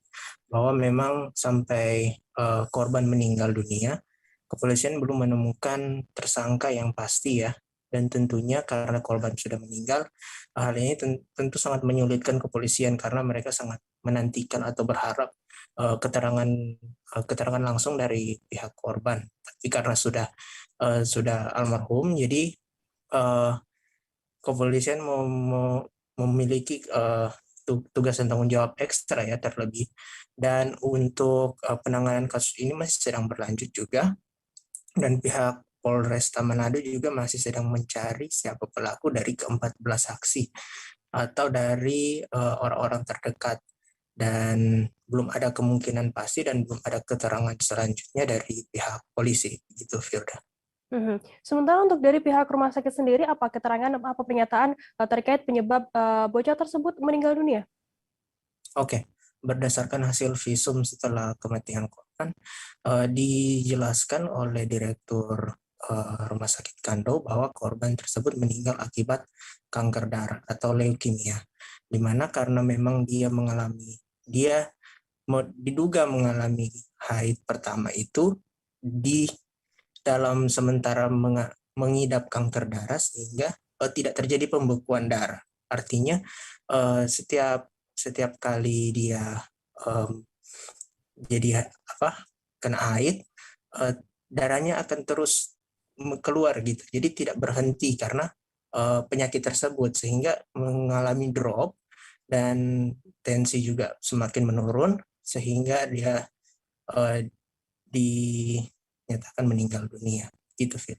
bahwa memang sampai korban meninggal dunia, kepolisian belum menemukan tersangka yang pasti ya. Dan tentunya karena korban sudah meninggal, hal ini tentu sangat menyulitkan kepolisian karena mereka sangat menantikan atau berharap keterangan langsung dari pihak korban. Tapi karena sudah almarhum, jadi kepolisian memiliki tugas dan tanggung jawab ekstra ya terlebih. Dan untuk penanganan kasus ini masih sedang berlanjut juga, dan pihak Polresta Manado juga masih sedang mencari siapa pelaku dari ke-14 saksi atau dari orang-orang terdekat, dan belum ada kemungkinan pasti dan belum ada keterangan selanjutnya dari pihak polisi, gitu Firda. Sementara untuk dari pihak rumah sakit sendiri, apa keterangan, apa pernyataan terkait penyebab bocah tersebut meninggal dunia? Oke, berdasarkan hasil visum setelah kematian korban, dijelaskan oleh Direktur Rumah Sakit Kando bahwa korban tersebut meninggal akibat kanker darah atau leukemia, di mana karena memang dia diduga mengalami haid pertama itu di dalam sementara mengidap kanker darah sehingga tidak terjadi pembekuan darah. Artinya setiap kali dia kena haid, darahnya akan terus keluar gitu. Jadi tidak berhenti karena penyakit tersebut, sehingga mengalami drop dan tensi juga semakin menurun sehingga dia dinyatakan meninggal dunia. Gitu, Fit.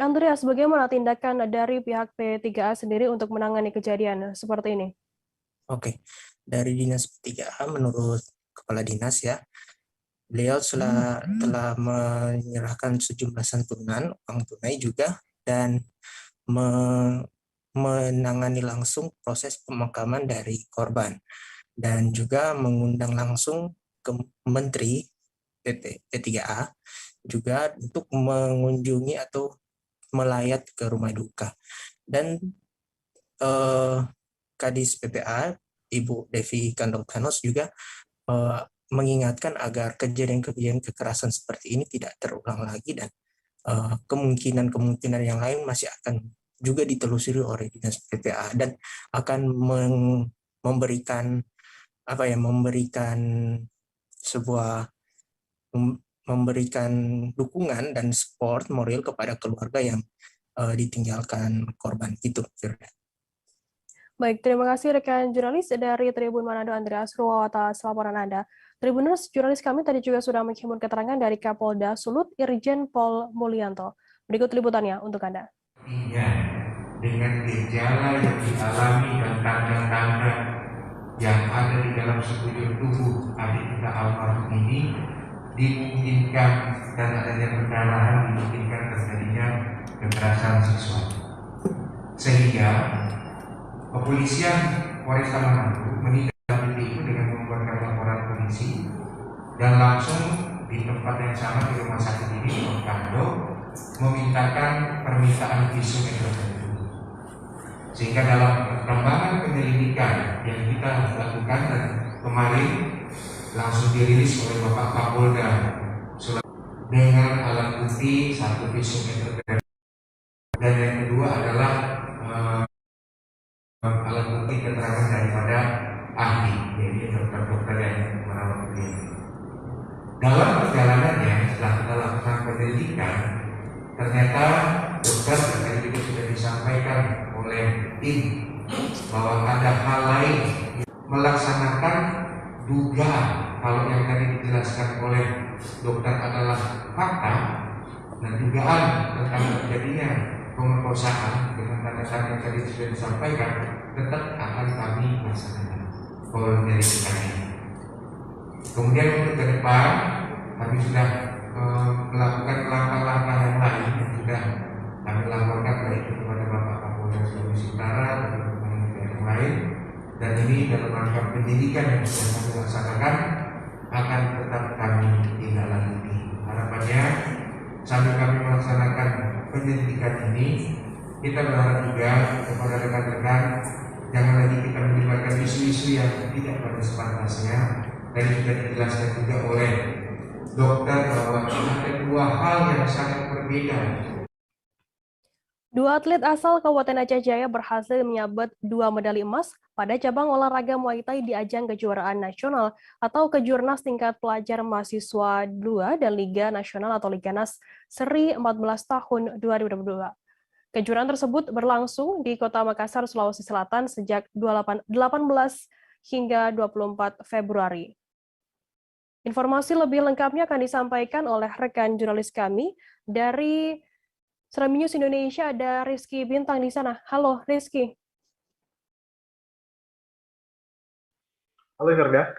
Andreas, bagaimana tindakan dari pihak P3A sendiri untuk menangani kejadian seperti ini? Oke, dari Dinas P3A menurut Kepala Dinas ya, beliau telah menyerahkan sejumlah santunan, uang tunai juga, dan menangani langsung proses pemakaman dari korban. Dan juga mengundang langsung ke Menteri P3A juga untuk mengunjungi atau melayat ke rumah duka. Dan Kadis PPA, Ibu Devi Kandong Thanos juga mengingatkan agar kejadian-kejadian kekerasan seperti ini tidak terulang lagi, dan kemungkinan-kemungkinan yang lain masih akan juga ditelusuri oleh Dinas PPA, dan akan memberikan memberikan dukungan dan support moral kepada keluarga yang ditinggalkan korban itu, Firda. Baik, terima kasih rekan jurnalis dari Tribun Manado Andreas Ruo atas laporan Anda. Tribuners, jurnalis kami tadi juga sudah menghimpun keterangan dari Kapolda Sulut Irjen Pol Mulyanto. Berikut liputannya untuk Anda. Dengan gejala yang dialami dan tanda-tanda yang ada di dalam sekujur tubuh adik kita almarhum ini, dimungkinkan dan adanya pendarahan, dimungkinkan terjadinya kekerasan seksual. Sehingga kepolisian Polresta Manado menindaklanjuti itu dengan membuatkan laporan polisi, dan langsung di tempat yang sama di rumah sakit ini di Manado memintakan permintaan visum et repertum. Sehingga dalam perkembangan penyelidikan yang kita lakukan, dan kemarin langsung dirilis oleh Bapak Kapolda dengan alat bukti satu visum et repertum, dan yang kedua adalah alat bukti keterangan daripada ahli, yaitu dokter-dokter yang merawat beliau. Dalam perjalanannya, setelah kita lakukan penyelidikan, ternyata dokter tadi juga sudah disampaikan oleh tim bahwa ada hal lain melaksanakan dugaan. Kalau yang tadi dijelaskan oleh dokter adalah fakta dan dugaan tentang terjadinya pemerkosaan dengan tanda-tanda yang tadi sudah disampaikan, tetap akan kami laksanakan penyelidikan ini. Kemudian untuk ke depan kami sudah melakukan langkah-langkah yang lain yang sudah kami laporkan baik itu kepada Bapak Kapolda Sulawesi Utara dan teman-teman yang lain, dan ini dalam rangka penyidikan yang sudah kami laksanakan akan tetap kami tindak lanjuti. Harapannya sambil kami melaksanakan penyelidikan ini, kita berharap juga kepada rekan-rekan jangan lagi kita melibatkan isu-isu yang tidak pada sepantasnya. Dan sudah dijelaskan juga oleh dokter bahwa ada dua hal yang sangat berbeda. Dua atlet asal Kabupaten Aceh Jaya berhasil menyabet 2 medali emas pada cabang olahraga Muay Thai di ajang kejuaraan nasional atau kejurnas tingkat pelajar mahasiswa 2 dan Liga Nasional atau Liganas Seri 14 tahun 2022. Kejuaraan tersebut berlangsung di Kota Makassar, Sulawesi Selatan sejak 18 hingga 24 Februari. Informasi lebih lengkapnya akan disampaikan oleh rekan jurnalis kami dari Serambi News Indonesia, ada Rizky Bintang di sana. Halo Rizky. Halo Firda.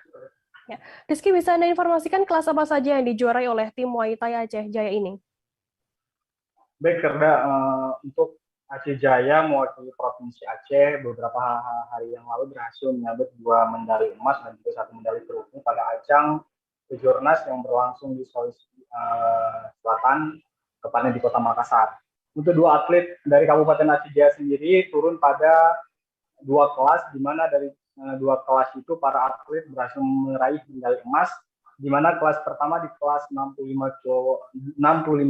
Ya. Rizky, bisa Anda informasikan kelas apa saja yang dijuarai oleh tim Muay Thai Aceh Jaya ini? Baik Firda, untuk Aceh Jaya mewakili Provinsi Aceh beberapa hari yang lalu berhasil menyabet 2 medali emas dan juga 1 medali perunggu pada ajang kejurnas yang berlangsung di Sulawesi Selatan, tepatnya di Kota Makassar. Untuk 2 atlet dari Kabupaten Aceh Jaya sendiri turun pada 2 kelas, di mana dari 2 kelas itu para atlet berhasil meraih medali emas, di mana kelas pertama di kelas 65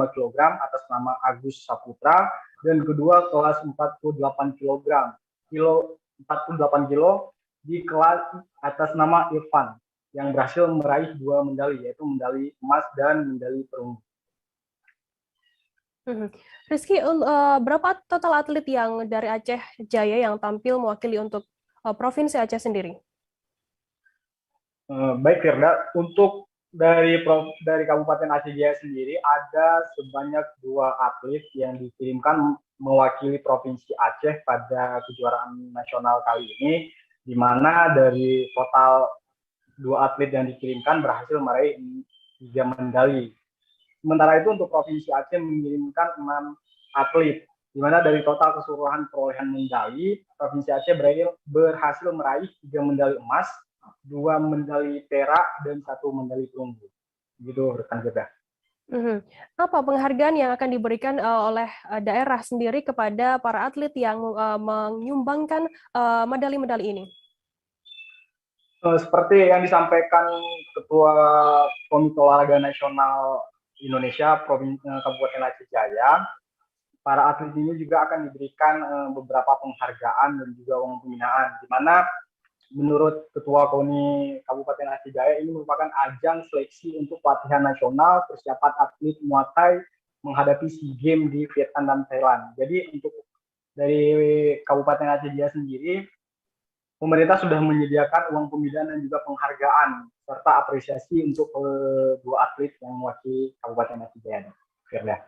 kg atas nama Agus Saputra, dan kedua kelas 48 kg di kelas atas nama Irfan yang berhasil meraih 2 medali, yaitu medali emas dan medali perunggu. Rizky, berapa total atlet yang dari Aceh Jaya yang tampil mewakili untuk Provinsi Aceh sendiri? Baik Firda, untuk dari Kabupaten Aceh Jaya sendiri ada sebanyak 2 atlet yang dikirimkan mewakili Provinsi Aceh pada kejuaraan nasional kali ini, di mana dari total 2 atlet yang dikirimkan berhasil meraih 3 medali. Sementara itu untuk Provinsi Aceh mengirimkan 6 atlet, di mana dari total keseluruhan perolehan medali, Provinsi Aceh berhasil meraih 3 medali emas, 2 medali perak, dan 1 medali perunggu. Begitu rekan kita. Apa penghargaan yang akan diberikan oleh daerah sendiri kepada para atlet yang menyumbangkan medali-medali ini? Seperti yang disampaikan Ketua Komite Olahraga Nasional Indonesia Kabupaten Aceh Jaya, para atlet ini juga akan diberikan beberapa penghargaan dan juga uang pembinaan, di mana menurut Ketua KONI Kabupaten Aceh Jaya ini merupakan ajang seleksi untuk pelatihan nasional persiapan atlet Muay Thai menghadapi SEA Games di Vietnam dan Thailand. Jadi untuk dari Kabupaten Aceh Jaya sendiri, pemerintah sudah menyediakan uang pembinaan dan juga penghargaan serta apresiasi untuk dua atlet yang mewakili Kabupaten Aceh Jaya. Firda.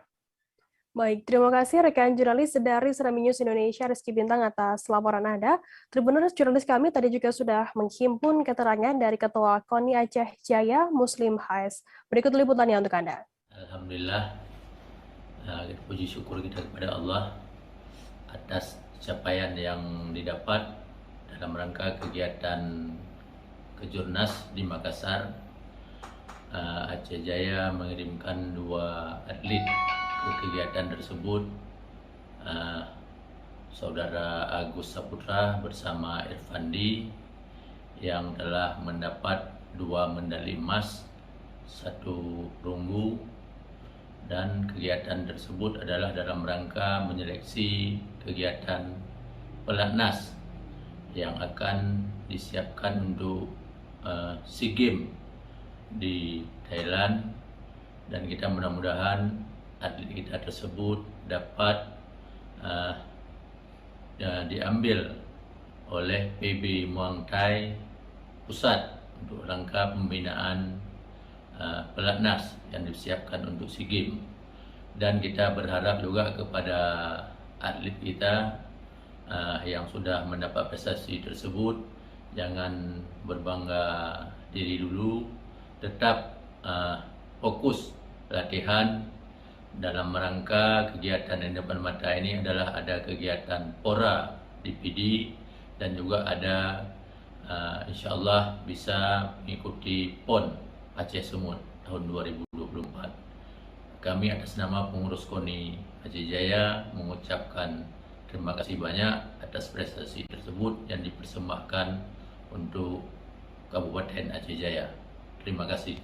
Baik, terima kasih rekan jurnalis dari Serambi News Indonesia Rizky Bintang atas laporan Anda. Tribuners jurnalis kami tadi juga sudah menghimpun keterangan dari Ketua KONI Aceh Jaya Muslim HS. Berikut liputannya untuk Anda. Alhamdulillah, kita puji syukur kita kepada Allah atas capaian yang didapat dalam rangka kegiatan Kejurnas di Makassar. Aceh Jaya mengirimkan 2 atlet ke kegiatan tersebut, Saudara Agus Saputra bersama Irfandi yang telah mendapat 2 medali emas, 1 perunggu, dan kegiatan tersebut adalah dalam rangka menyeleksi kegiatan pelatnas yang akan disiapkan untuk SEA Games di Thailand, dan kita mudah-mudahan atlet kita tersebut dapat diambil oleh PB Muay Thai Pusat untuk rangka pembinaan pelatnas yang disiapkan untuk SEA Games. Dan kita berharap juga kepada atlet kita yang sudah mendapat prestasi tersebut, jangan berbangga diri dulu, tetap fokus latihan. Dalam rangka kegiatan yang depan mata ini adalah ada kegiatan PORA DPD dan juga ada insyaallah bisa mengikuti PON Aceh Sumut tahun 2024. Kami atas nama pengurus KONI Aceh Jaya mengucapkan terima kasih banyak atas prestasi tersebut yang dipersembahkan untuk Kabupaten Aceh Jaya. Terima kasih.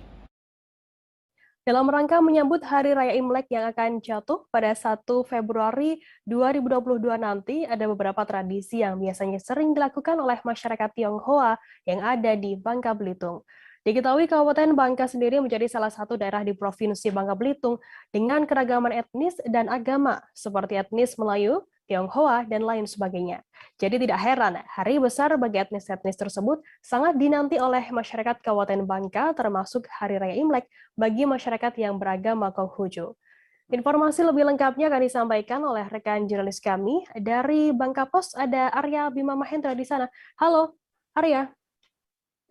Dalam rangka menyambut Hari Raya Imlek yang akan jatuh pada 1 Februari 2022 nanti, ada beberapa tradisi yang biasanya sering dilakukan oleh masyarakat Tionghoa yang ada di Bangka Belitung. Diketahui Kabupaten Bangka sendiri menjadi salah satu daerah di Provinsi Bangka Belitung dengan keragaman etnis dan agama seperti etnis Melayu, Tionghoa, dan lain sebagainya. Jadi tidak heran, hari besar bagi etnis-etnis tersebut sangat dinanti oleh masyarakat Kabupaten Bangka, termasuk Hari Raya Imlek bagi masyarakat yang beragama Konghucu. Informasi lebih lengkapnya akan disampaikan oleh rekan jurnalis kami dari Bangka Pos, ada Arya Bima Mahendra di sana. Halo, Arya.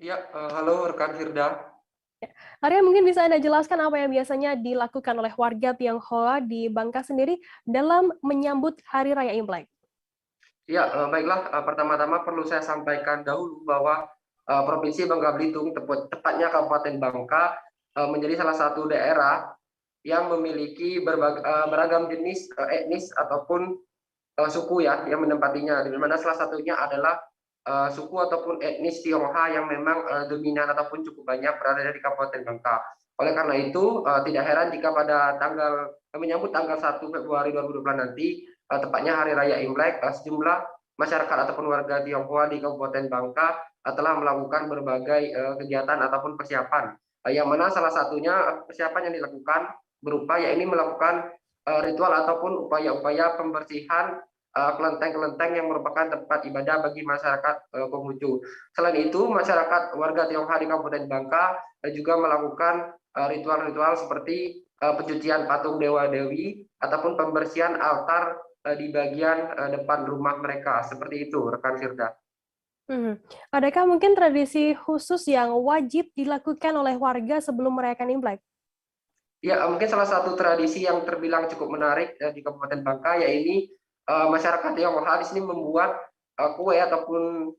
Ya, halo rekan Firda. Arya, mungkin bisa Anda jelaskan apa yang biasanya dilakukan oleh warga Tionghoa di Bangka sendiri dalam menyambut Hari Raya Imlek? Ya, baiklah. Pertama-tama perlu saya sampaikan dahulu bahwa Provinsi Bangka Belitung, tepatnya Kabupaten Bangka, menjadi salah satu daerah yang memiliki beragam jenis etnis ataupun suku ya yang menempatinya. Di mana salah satunya adalah suku ataupun etnis Tionghoa yang memang dominan ataupun cukup banyak berada di Kabupaten Bangka. Oleh karena itu, tidak heran jika pada menyambut tanggal 1 Februari 2020 nanti, tepatnya Hari Raya Imlek, sejumlah masyarakat ataupun warga Tionghoa di Kabupaten Bangka telah melakukan berbagai kegiatan ataupun persiapan. Yang mana salah satunya persiapan yang dilakukan berupa yakni melakukan ritual ataupun upaya-upaya pembersihan kelenteng-kelenteng yang merupakan tempat ibadah bagi masyarakat Konghucu. Selain itu, masyarakat warga Tionghoa di Kabupaten Bangka juga melakukan ritual-ritual seperti pencucian patung dewa-dewi ataupun pembersihan altar di bagian depan rumah mereka. Seperti itu, rekan Firda. Adakah mungkin tradisi khusus yang wajib dilakukan oleh warga sebelum merayakan Imlek? Ya, mungkin salah satu tradisi yang terbilang cukup menarik di Kabupaten Bangka, yaitu masyarakat Tionghoa di sini membuat kue ataupun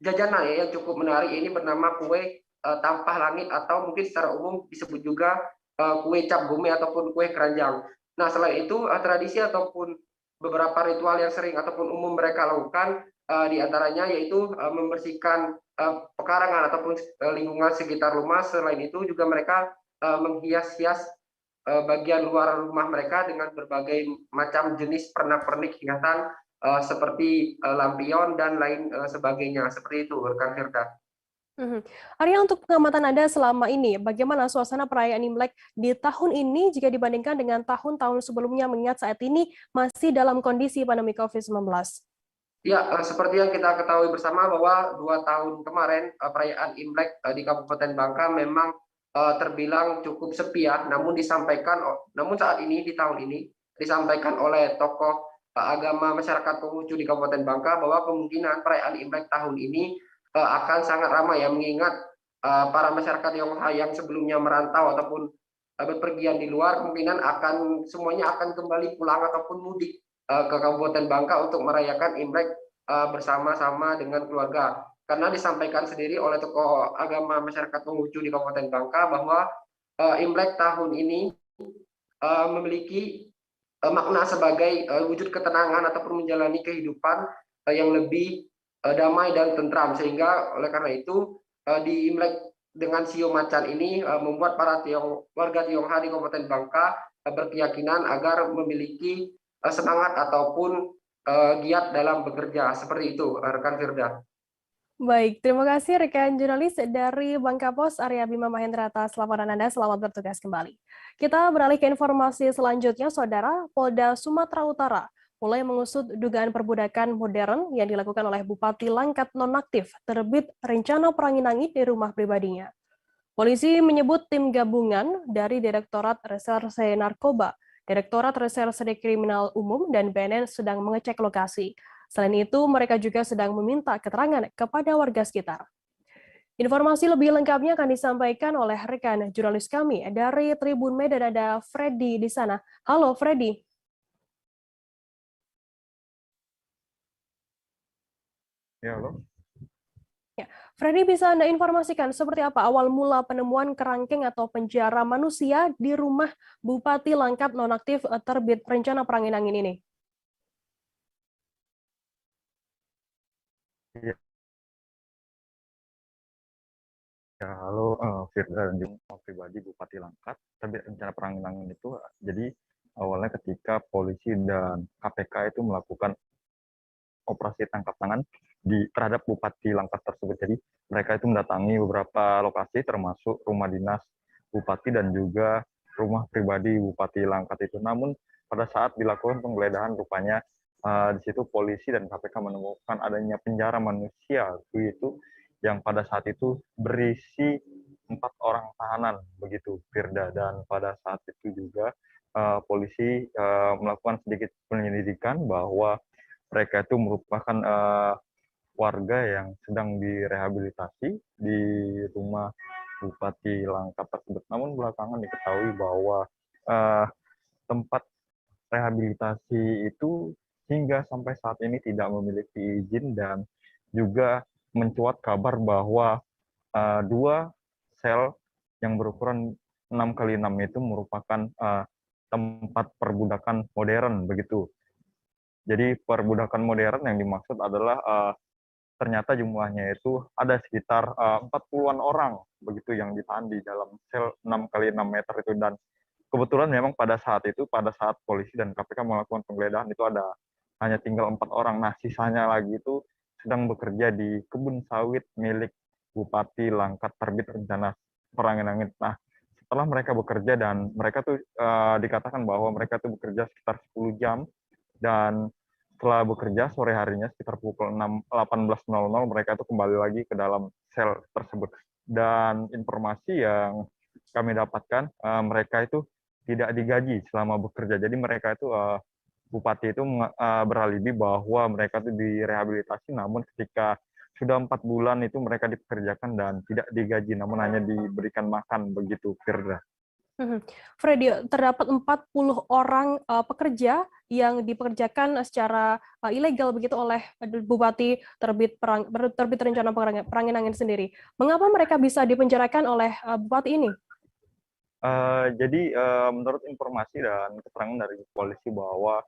jajanan yang cukup menarik. Ini bernama kue tampah langit atau mungkin secara umum disebut juga kue cap gome ataupun kue keranjang. Nah, selain itu tradisi ataupun beberapa ritual yang sering ataupun umum mereka lakukan di antaranya yaitu membersihkan pekarangan ataupun lingkungan sekitar rumah. Selain itu juga mereka menghias-hias bagian luar rumah mereka dengan berbagai macam jenis pernak-pernik hiasan seperti lampion dan lain sebagainya. Seperti itu, rekan Firda. Arya, untuk pengamatan Anda selama ini, bagaimana suasana perayaan Imlek di tahun ini jika dibandingkan dengan tahun-tahun sebelumnya, mengingat saat ini masih dalam kondisi pandemi COVID-19? Ya, seperti yang kita ketahui bersama bahwa 2 tahun kemarin perayaan Imlek di Kabupaten Bangka memang terbilang cukup sepi ya. Namun saat ini di tahun ini disampaikan oleh tokoh agama masyarakat Konghucu di Kabupaten Bangka bahwa kemungkinan perayaan Imlek tahun ini akan sangat ramai ya, mengingat para masyarakat Tionghoa yang sebelumnya merantau ataupun berpergian di luar kemungkinan semuanya akan kembali pulang ataupun mudik ke Kabupaten Bangka untuk merayakan Imlek bersama-sama dengan keluarga. Karena disampaikan sendiri oleh tokoh agama masyarakat Konghucu di Kabupaten Bangka bahwa Imlek tahun ini memiliki makna sebagai wujud ketenangan ataupun menjalani kehidupan yang lebih damai dan tentram, sehingga oleh karena itu di Imlek dengan Sio Macan ini membuat para warga Tionghoa di Kabupaten Bangka berkeyakinan agar memiliki semangat ataupun giat dalam bekerja. Seperti itu, rekan Firda. Baik, terima kasih rekan jurnalis dari Bangka Pos, Arya Bima Mahendra, atas laporan Anda. Selamat bertugas kembali. Kita beralih ke informasi selanjutnya, Saudara. Polda Sumatera Utara mulai mengusut dugaan perbudakan modern yang dilakukan oleh Bupati Langkat nonaktif terbit rencana Perangin-Angin di rumah pribadinya. Polisi menyebut tim gabungan dari Direktorat Reserse Narkoba, Direktorat Reserse Kriminal Umum, dan BNN sedang mengecek lokasi. Selain itu, mereka juga sedang meminta keterangan kepada warga sekitar. Informasi lebih lengkapnya akan disampaikan oleh rekan jurnalis kami dari Tribun Medan, ada Freddy di sana. Halo Freddy. Ya, halo. Ya, Freddy, bisa Anda informasikan seperti apa awal mula penemuan kerangkeng atau penjara manusia di rumah Bupati Langkat nonaktif terbit rencana Perangin-Angin ini? Ya, halo Firda dan juga pribadi Bupati Langkat. Terbit rencana Perangin-Angin itu jadi awalnya ketika polisi dan KPK itu melakukan operasi tangkap tangan terhadap Bupati Langkat tersebut. Jadi mereka itu mendatangi beberapa lokasi termasuk rumah dinas Bupati dan juga rumah pribadi Bupati Langkat itu. Namun pada saat dilakukan penggeledahan rupanya di situ polisi dan KPK menemukan adanya penjara manusia itu yang pada saat itu berisi 4 orang tahanan begitu, Firda. Dan pada saat itu juga polisi melakukan sedikit penyelidikan bahwa mereka itu merupakan warga yang sedang direhabilitasi di rumah Bupati Langkat tersebut. Namun belakangan diketahui bahwa tempat rehabilitasi itu hingga sampai saat ini tidak memiliki izin, dan juga mencuat kabar bahwa 2 sel yang berukuran 6x6 itu merupakan tempat perbudakan modern begitu. Jadi perbudakan modern yang dimaksud adalah ternyata jumlahnya itu ada sekitar 40-an orang begitu yang ditahan di dalam sel 6x6 meter itu. Dan kebetulan memang pada saat polisi dan KPK melakukan penggeledahan itu hanya tinggal 4 orang. Nah, sisanya lagi itu sedang bekerja di kebun sawit milik Bupati Langkat terbit rencana Perangin-Angin. Nah, setelah mereka bekerja dan mereka tuh dikatakan bahwa mereka tuh bekerja sekitar 10 jam, dan setelah bekerja sore harinya sekitar pukul 18.00 mereka itu kembali lagi ke dalam sel tersebut. Dan informasi yang kami dapatkan, mereka itu tidak digaji selama bekerja. Jadi mereka itu Bupati itu beralibi bahwa mereka itu direhabilitasi, namun ketika sudah 4 bulan itu mereka dipekerjakan dan tidak digaji, namun hanya diberikan makan begitu, Firda. Freddy, terdapat 40 orang pekerja yang dipekerjakan secara ilegal begitu oleh Bupati terbit rencana Perangin-Angin sendiri. Mengapa mereka bisa dipenjarakan oleh Bupati ini? Jadi menurut informasi dan keterangan dari polisi bahwa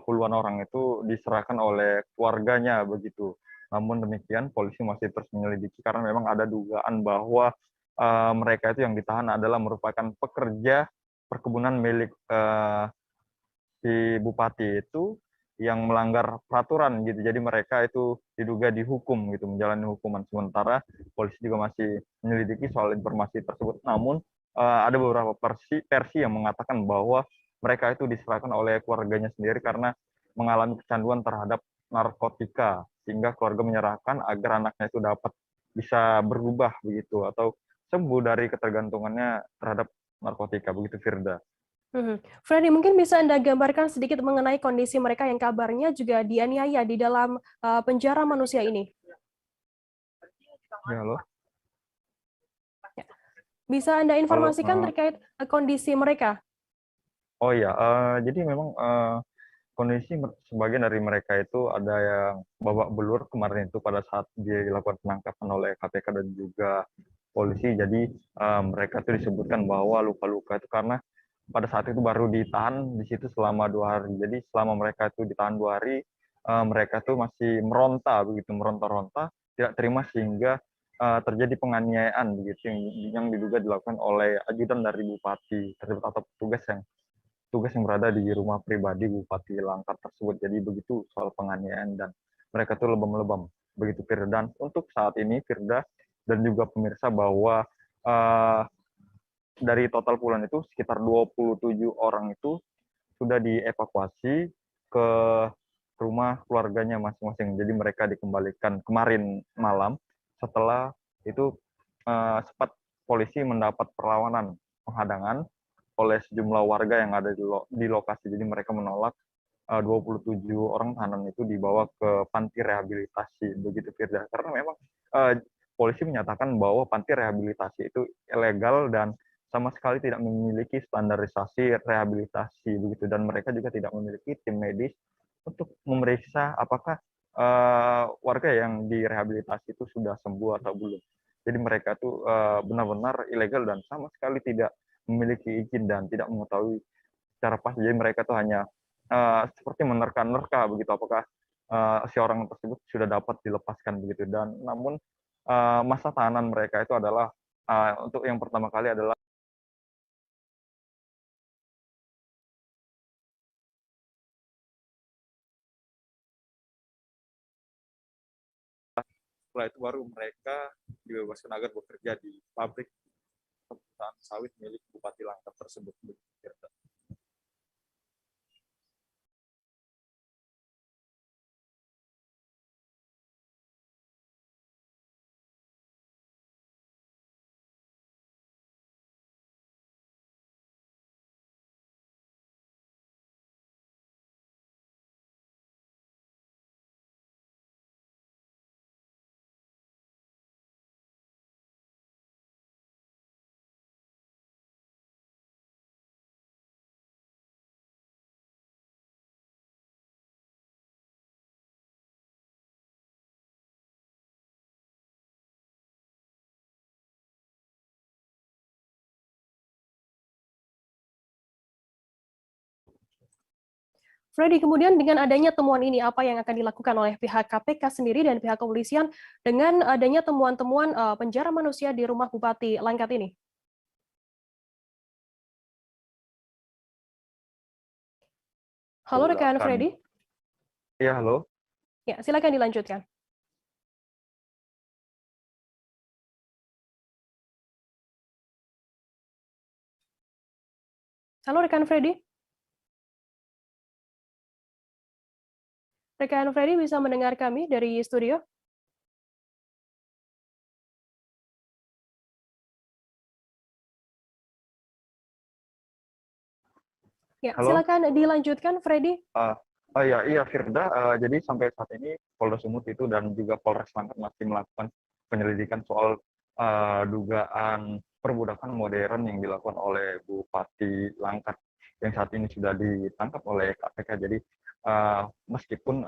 puluhan orang itu diserahkan oleh keluarganya begitu. Namun demikian, polisi masih terus menyelidiki karena memang ada dugaan bahwa mereka itu yang ditahan adalah merupakan pekerja perkebunan milik si bupati itu yang melanggar peraturan gitu. Jadi mereka itu diduga dihukum gitu, menjalani hukuman. Sementara polisi juga masih menyelidiki soal informasi tersebut. Namun ada beberapa versi yang mengatakan bahwa mereka itu diserahkan oleh keluarganya sendiri karena mengalami kecanduan terhadap narkotika, sehingga keluarga menyerahkan agar anaknya itu dapat bisa berubah begitu atau sembuh dari ketergantungannya terhadap narkotika begitu, Firda. Freddy, mungkin bisa Anda gambarkan sedikit mengenai kondisi mereka yang kabarnya juga dianiaya di dalam penjara manusia ini? Ya, halo. Bisa Anda informasikan terkait kondisi mereka? Oh iya, jadi memang kondisi sebagian dari mereka itu ada yang babak belur kemarin itu pada saat dia dilakukan penangkapan oleh KPK dan juga polisi. Jadi mereka itu disebutkan bahwa luka-luka itu karena pada saat itu baru ditahan di situ selama 2 hari. Jadi selama mereka itu ditahan 2 hari, mereka itu masih meronta begitu, meronta-ronta, tidak terima sehingga terjadi penganiayaan begitu yang diduga dilakukan oleh ajudan dari bupati tersebut atau tugas yang berada di rumah pribadi Bupati Langkat tersebut. Jadi begitu soal penganiayaan dan mereka itu lebam-lebam begitu, Firda. Dan untuk saat ini Firda dan juga pemirsa bahwa dari total puluhan itu sekitar 27 orang itu sudah dievakuasi ke rumah keluarganya masing-masing. Jadi mereka dikembalikan kemarin malam setelah itu sempat polisi mendapat perlawanan penghadangan oleh sejumlah warga yang ada di lokasi. Jadi mereka menolak 27 orang tahanan itu dibawa ke panti rehabilitasi begitu, Firda. Karena memang polisi menyatakan bahwa panti rehabilitasi itu ilegal dan sama sekali tidak memiliki standarisasi rehabilitasi begitu, dan mereka juga tidak memiliki tim medis untuk memeriksa apakah warga yang direhabilitasi itu sudah sembuh atau belum. Jadi mereka itu benar-benar ilegal dan sama sekali tidak memiliki izin dan tidak mengetahui secara pasti. Jadi mereka itu hanya seperti menerka-nerka begitu apakah si orang tersebut sudah dapat dilepaskan begitu. Dan namun masa tahanan mereka itu adalah untuk yang pertama kali adalah setelah itu baru mereka dibebaskan agar bekerja di pabrik perusahaan sawit milik Bupati Langkat tersebut. Freddy, kemudian dengan adanya temuan ini, apa yang akan dilakukan oleh pihak KPK sendiri dan pihak kepolisian dengan adanya temuan-temuan penjara manusia di rumah Bupati Langkat ini? Halo rekan Freddy. Iya, halo. Ya, silakan dilanjutkan. Halo rekan Freddy. Rekan Freddy bisa mendengar kami dari studio? Ya, halo? Silakan dilanjutkan, Freddy. Iya, Firda. Jadi sampai saat ini Polda Sumut itu dan juga Polres Langkat masih melakukan penyelidikan soal dugaan perbudakan modern yang dilakukan oleh Bupati Langkat yang saat ini sudah ditangkap oleh KPK. Jadi meskipun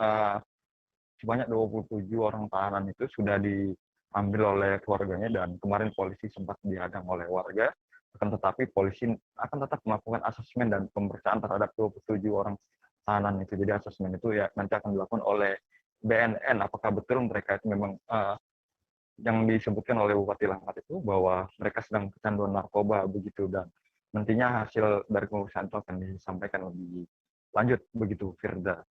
sebanyak 27 orang tahanan itu sudah diambil oleh keluarganya dan kemarin polisi sempat dihadang oleh warga, akan tetapi polisi akan tetap melakukan asesmen dan pemeriksaan terhadap 27 orang tahanan itu. Jadi asesmen itu ya nanti akan dilakukan oleh BNN, apakah betul mereka itu memang yang disebutkan oleh Bupati Langkat itu bahwa mereka sedang kecanduan narkoba begitu, dan nantinya hasil dari pemeriksaan itu akan disampaikan lebih lanjut begitu, Firda.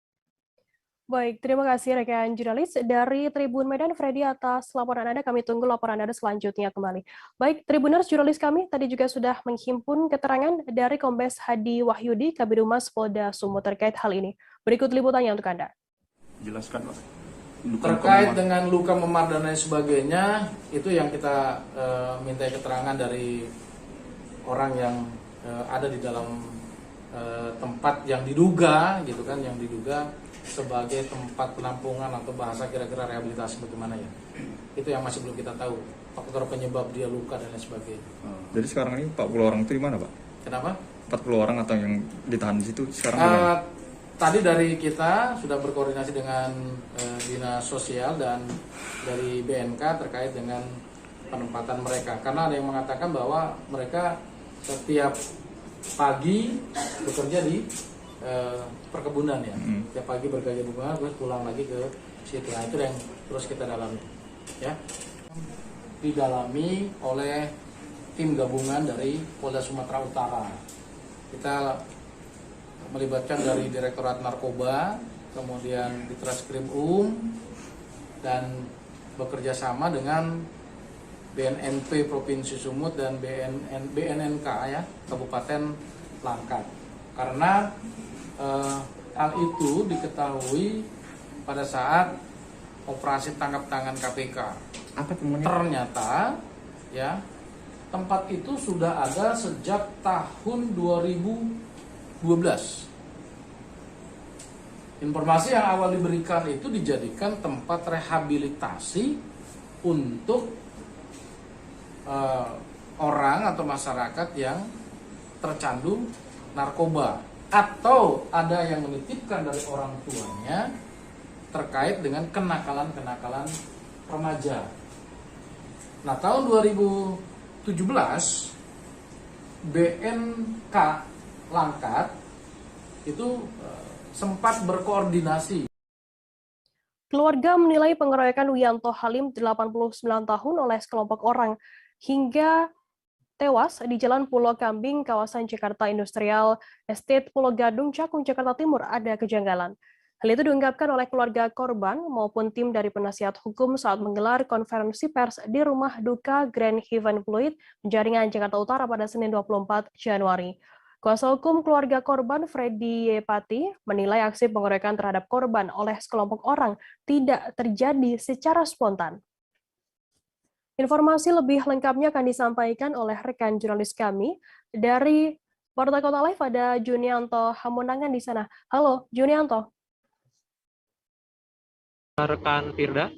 Baik, terima kasih rekan jurnalis dari Tribun Medan, Freddy, atas laporan Anda. Kami tunggu laporan Anda selanjutnya kembali. Baik, Tribuners, jurnalis kami tadi juga sudah menghimpun keterangan dari Kombes Hadi Wahyudi, Kabid Humas Polda Sumut terkait hal ini. Berikut liputannya untuk Anda. Jelaskan, Pak. Terkait dengan luka memar dan lain sebagainya, itu yang kita minta keterangan dari orang yang ada di dalam tempat yang diduga, gitu kan, yang diduga sebagai tempat penampungan atau bahasa kira-kira rehabilitasi bagaimana ya. Itu yang masih belum kita tahu, faktor penyebab dia luka dan lain sebagainya. Jadi sekarang ini 40 orang itu di mana, Pak? Kenapa? 40 orang atau yang ditahan di situ sekarang tadi dari kita sudah berkoordinasi dengan Dinas Sosial dan dari BNK terkait dengan penempatan mereka. Karena ada yang mengatakan bahwa mereka setiap pagi bekerja di perkebunan ya. Setiap pagi bekerja di perkebunan terus pulang lagi ke situ. Nah, itu yang terus kita dalami. Ya. Didalami oleh tim gabungan dari Polda Sumatera Utara. Kita melibatkan dari Direktorat Narkoba, kemudian di Ditreskrim dan bekerja sama dengan BNNP Provinsi Sumut dan BNNK ya, Kabupaten Langkat. Karena hal itu diketahui pada saat operasi tangkap tangan KPK. Apa temuannya? Ternyata ya, tempat itu sudah ada sejak tahun 2012. Informasi yang awal diberikan itu dijadikan tempat rehabilitasi untuk orang atau masyarakat yang tercandu narkoba, atau ada yang menitipkan dari orang tuanya terkait dengan kenakalan-kenakalan remaja. Nah, tahun 2017 BNK Langkat itu sempat berkoordinasi. Keluarga menilai pengeroyokan Wiyanto Halim 89 tahun oleh sekelompok orang hingga tewas di Jalan Pulau Kambing, kawasan Jakarta Industrial Estate Pulau Gadung, Cakung, Jakarta Timur ada kejanggalan. Hal itu diungkapkan oleh keluarga korban maupun tim dari penasihat hukum saat menggelar konferensi pers di rumah duka Grand Heaven Fluid, Penjaringan, Jakarta Utara pada Senin 24 Januari. Kuasa hukum keluarga korban Freddy Yepati menilai aksi pengeroyokan terhadap korban oleh sekelompok orang tidak terjadi secara spontan. Informasi lebih lengkapnya akan disampaikan oleh rekan jurnalis kami dari Portal Kota Live, ada Junianto Hamonangan di sana. Halo, Junianto. Rekan Firda.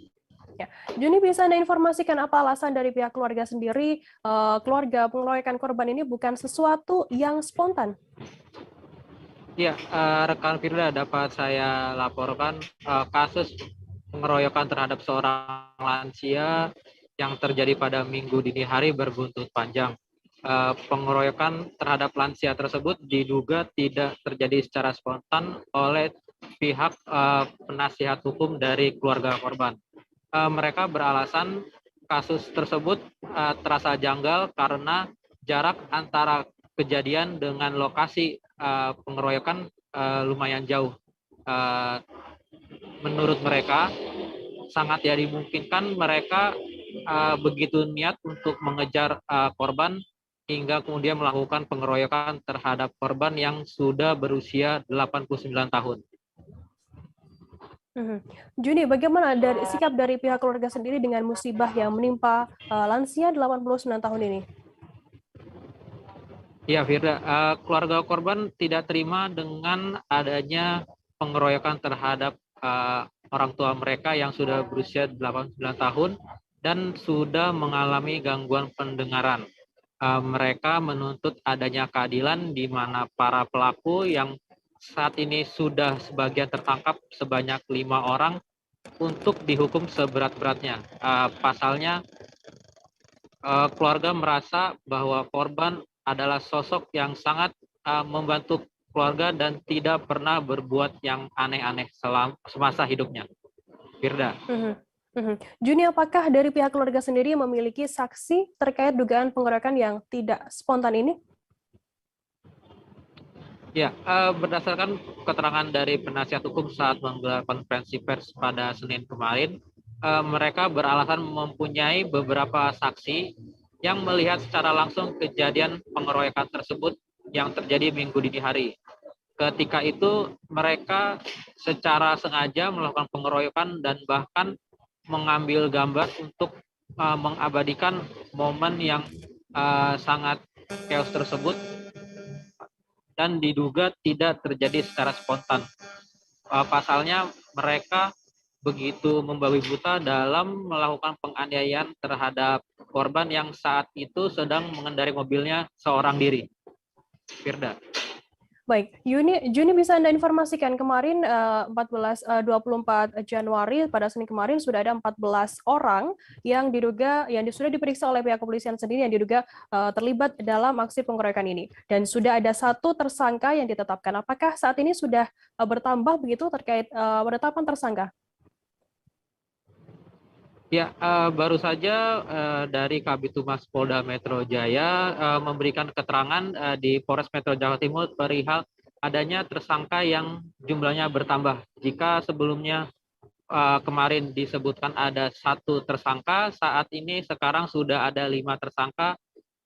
Ya, Juni, bisa Anda informasikan apa alasan dari pihak keluarga sendiri, keluarga pengeroyokan korban ini bukan sesuatu yang spontan? Ya, rekan Firda, dapat saya laporkan kasus pengeroyokan terhadap seorang lansia yang terjadi pada Minggu dini hari berbuntut panjang. Pengeroyokan terhadap lansia tersebut diduga tidak terjadi secara spontan oleh pihak penasihat hukum dari keluarga korban. Mereka beralasan kasus tersebut terasa janggal karena jarak antara kejadian dengan lokasi pengeroyokan lumayan jauh. Menurut mereka, sangat ya dimungkinkan mereka begitu niat untuk mengejar korban hingga kemudian melakukan pengeroyokan terhadap korban yang sudah berusia 89 tahun. Juni, bagaimana sikap dari pihak keluarga sendiri dengan musibah yang menimpa lansia 89 tahun ini? Ya, Firda, keluarga korban tidak terima dengan adanya pengeroyokan terhadap orang tua mereka yang sudah berusia 89 tahun dan sudah mengalami gangguan pendengaran. Mereka menuntut adanya keadilan di mana para pelaku yang saat ini sudah sebagian tertangkap sebanyak 5 orang untuk dihukum seberat-beratnya. Pasalnya, keluarga merasa bahwa korban adalah sosok yang sangat membantu keluarga dan tidak pernah berbuat yang aneh-aneh semasa hidupnya. Firda. Juni, apakah dari pihak keluarga sendiri memiliki saksi terkait dugaan pengeroyokan yang tidak spontan ini? Ya, berdasarkan keterangan dari penasihat hukum saat menggelar konferensi pers pada Senin kemarin, mereka beralasan mempunyai beberapa saksi yang melihat secara langsung kejadian pengeroyokan tersebut yang terjadi Minggu dini hari. Ketika itu mereka secara sengaja melakukan pengeroyokan dan bahkan mengambil gambar untuk mengabadikan momen yang sangat chaos tersebut dan diduga tidak terjadi secara spontan. Pasalnya mereka begitu membabi buta dalam melakukan penganiayaan terhadap korban yang saat itu sedang mengendarai mobilnya seorang diri. Firda. Baik, Juni bisa Anda informasikan kemarin 24 Januari pada Senin kemarin sudah ada 14 orang yang sudah diperiksa oleh pihak kepolisian sendiri yang diduga terlibat dalam aksi pengeroyokan ini, dan sudah ada 1 tersangka yang ditetapkan. Apakah saat ini sudah bertambah begitu terkait penetapan tersangka? Ya, baru saja dari Kabid Humas Polda Metro Jaya memberikan keterangan di Polres Metro Jakarta Timur perihal adanya tersangka yang jumlahnya bertambah. Jika sebelumnya kemarin disebutkan ada 1 tersangka, saat ini sekarang sudah ada 5 tersangka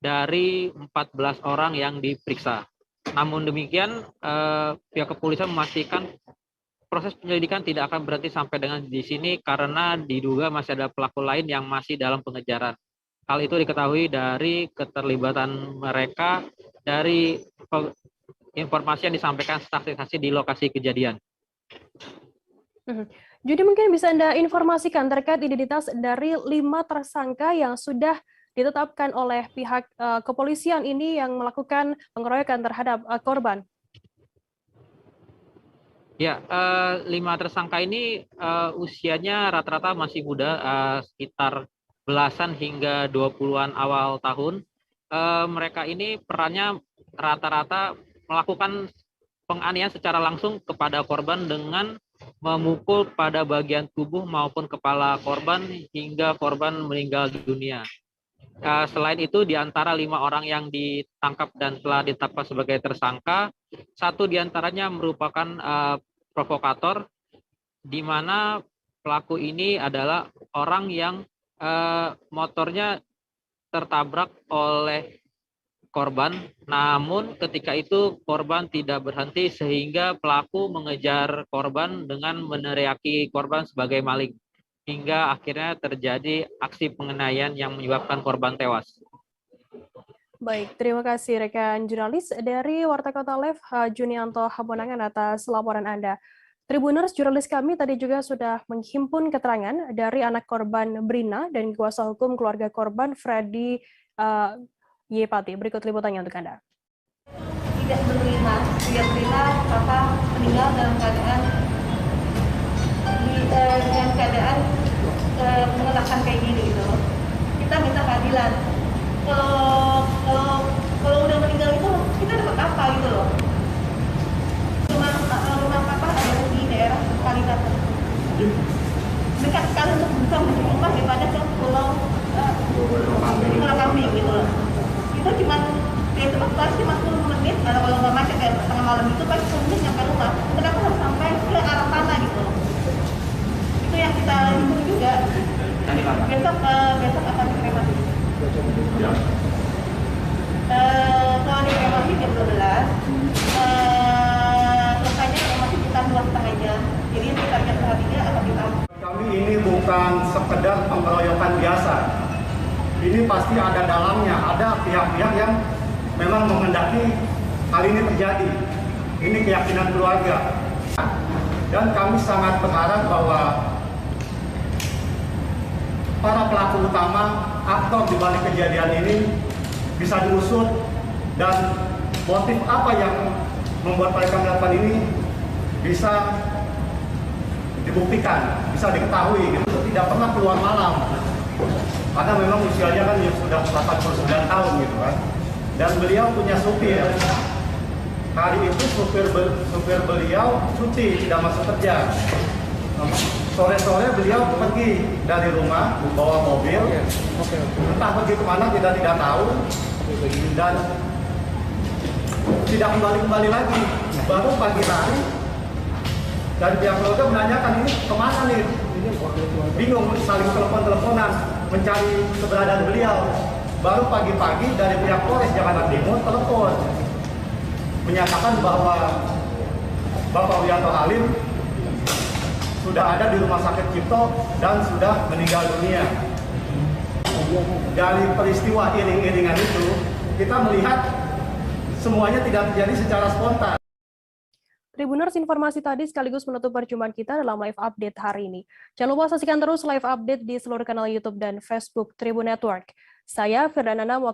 dari 14 orang yang diperiksa. Namun demikian, pihak kepolisian memastikan proses penyelidikan tidak akan berhenti sampai dengan di sini karena diduga masih ada pelaku lain yang masih dalam pengejaran. Hal itu diketahui dari keterlibatan mereka dari informasi yang disampaikan saksi-saksi di lokasi kejadian. Jadi mungkin bisa Anda informasikan terkait identitas dari 5 tersangka yang sudah ditetapkan oleh pihak kepolisian ini yang melakukan pengeroyokan terhadap korban. Ya, 5 tersangka ini usianya rata-rata masih muda, sekitar belasan hingga 20-an awal tahun. Mereka ini perannya rata-rata melakukan penganiayaan secara langsung kepada korban dengan memukul pada bagian tubuh maupun kepala korban hingga korban meninggal dunia. Selain itu, di antara 5 orang yang ditangkap dan telah ditetapkan sebagai tersangka, 1 diantaranya merupakan provokator, di mana pelaku ini adalah orang yang motornya tertabrak oleh korban, namun ketika itu korban tidak berhenti sehingga pelaku mengejar korban dengan meneriaki korban sebagai maling, hingga akhirnya terjadi aksi penganiayaan yang menyebabkan korban tewas. Baik, terima kasih rekan jurnalis dari Warta Kota Live, Junianto Habonangan atas laporan Anda. Tribuners, jurnalis kami tadi juga sudah menghimpun keterangan dari anak korban Brina dan kuasa hukum keluarga korban Freddy Yepati. Berikut liputannya untuk Anda. Tidak menerima, Brina kakak meninggal dalam keadaan mengenakan kayak gini gitu. Kita minta keadilan. Kalau udah meninggal itu kita dapat apa gitu loh. Rumah papa ada di daerah Kalimantan. Dekat sekali untuk bisa menuju rumah daripada ke pulau Kambing gitu loh. Itu cuma itu pasti 50 menit, kalau nggak macet kayak tengah malam itu pasti 10 menit sampai rumah. Kenapa harus sampai ke arah sana gitu? Itu yang kita hitung juga. Besok akan dikremasi. Kalau dikremasi jam 12, selesainya kremasi sekitar 2,5 jam. Jadi sekitar jam 2:30 akan ditaruh. Kami ini bukan sekedar pengeroyokan biasa. Ini pasti ada dalamnya, ada pihak-pihak yang memang menghendaki hal ini terjadi. Ini keyakinan keluarga. Dan kami sangat berharap bahwa para pelaku utama, aktor di balik kejadian ini bisa diusut dan motif apa yang membuat mereka melakukan ini bisa dibuktikan, bisa diketahui gitu. Tidak pernah keluar malam karena memang usianya kan sudah 89 tahun gitu kan. Dan beliau punya supir. Hari itu supir beliau cuti, tidak masuk kerja. Sore-sore beliau pergi dari rumah, bawa mobil, entah pergi kemana kita tidak tahu, dan tidak kembali lagi. Baru pagi hari, dari pihak keluarga menanyakan ini kemana nih? Bingung, saling telepon-teleponan, mencari keberadaan beliau. Baru pagi-pagi dari pihak Polres Jakarta Timur telepon, menyatakan bahwa Bapak Wiyanto Halim sudah ada di Rumah Sakit Cipto dan sudah meninggal dunia. Dari peristiwa iring-iringan itu, kita melihat semuanya tidak terjadi secara spontan. Tribuners, informasi tadi sekaligus menutup perjumpaan kita dalam live update hari ini. Jangan lupa saksikan terus live update di seluruh kanal YouTube dan Facebook Tribun Network. Saya Firdanana mewakili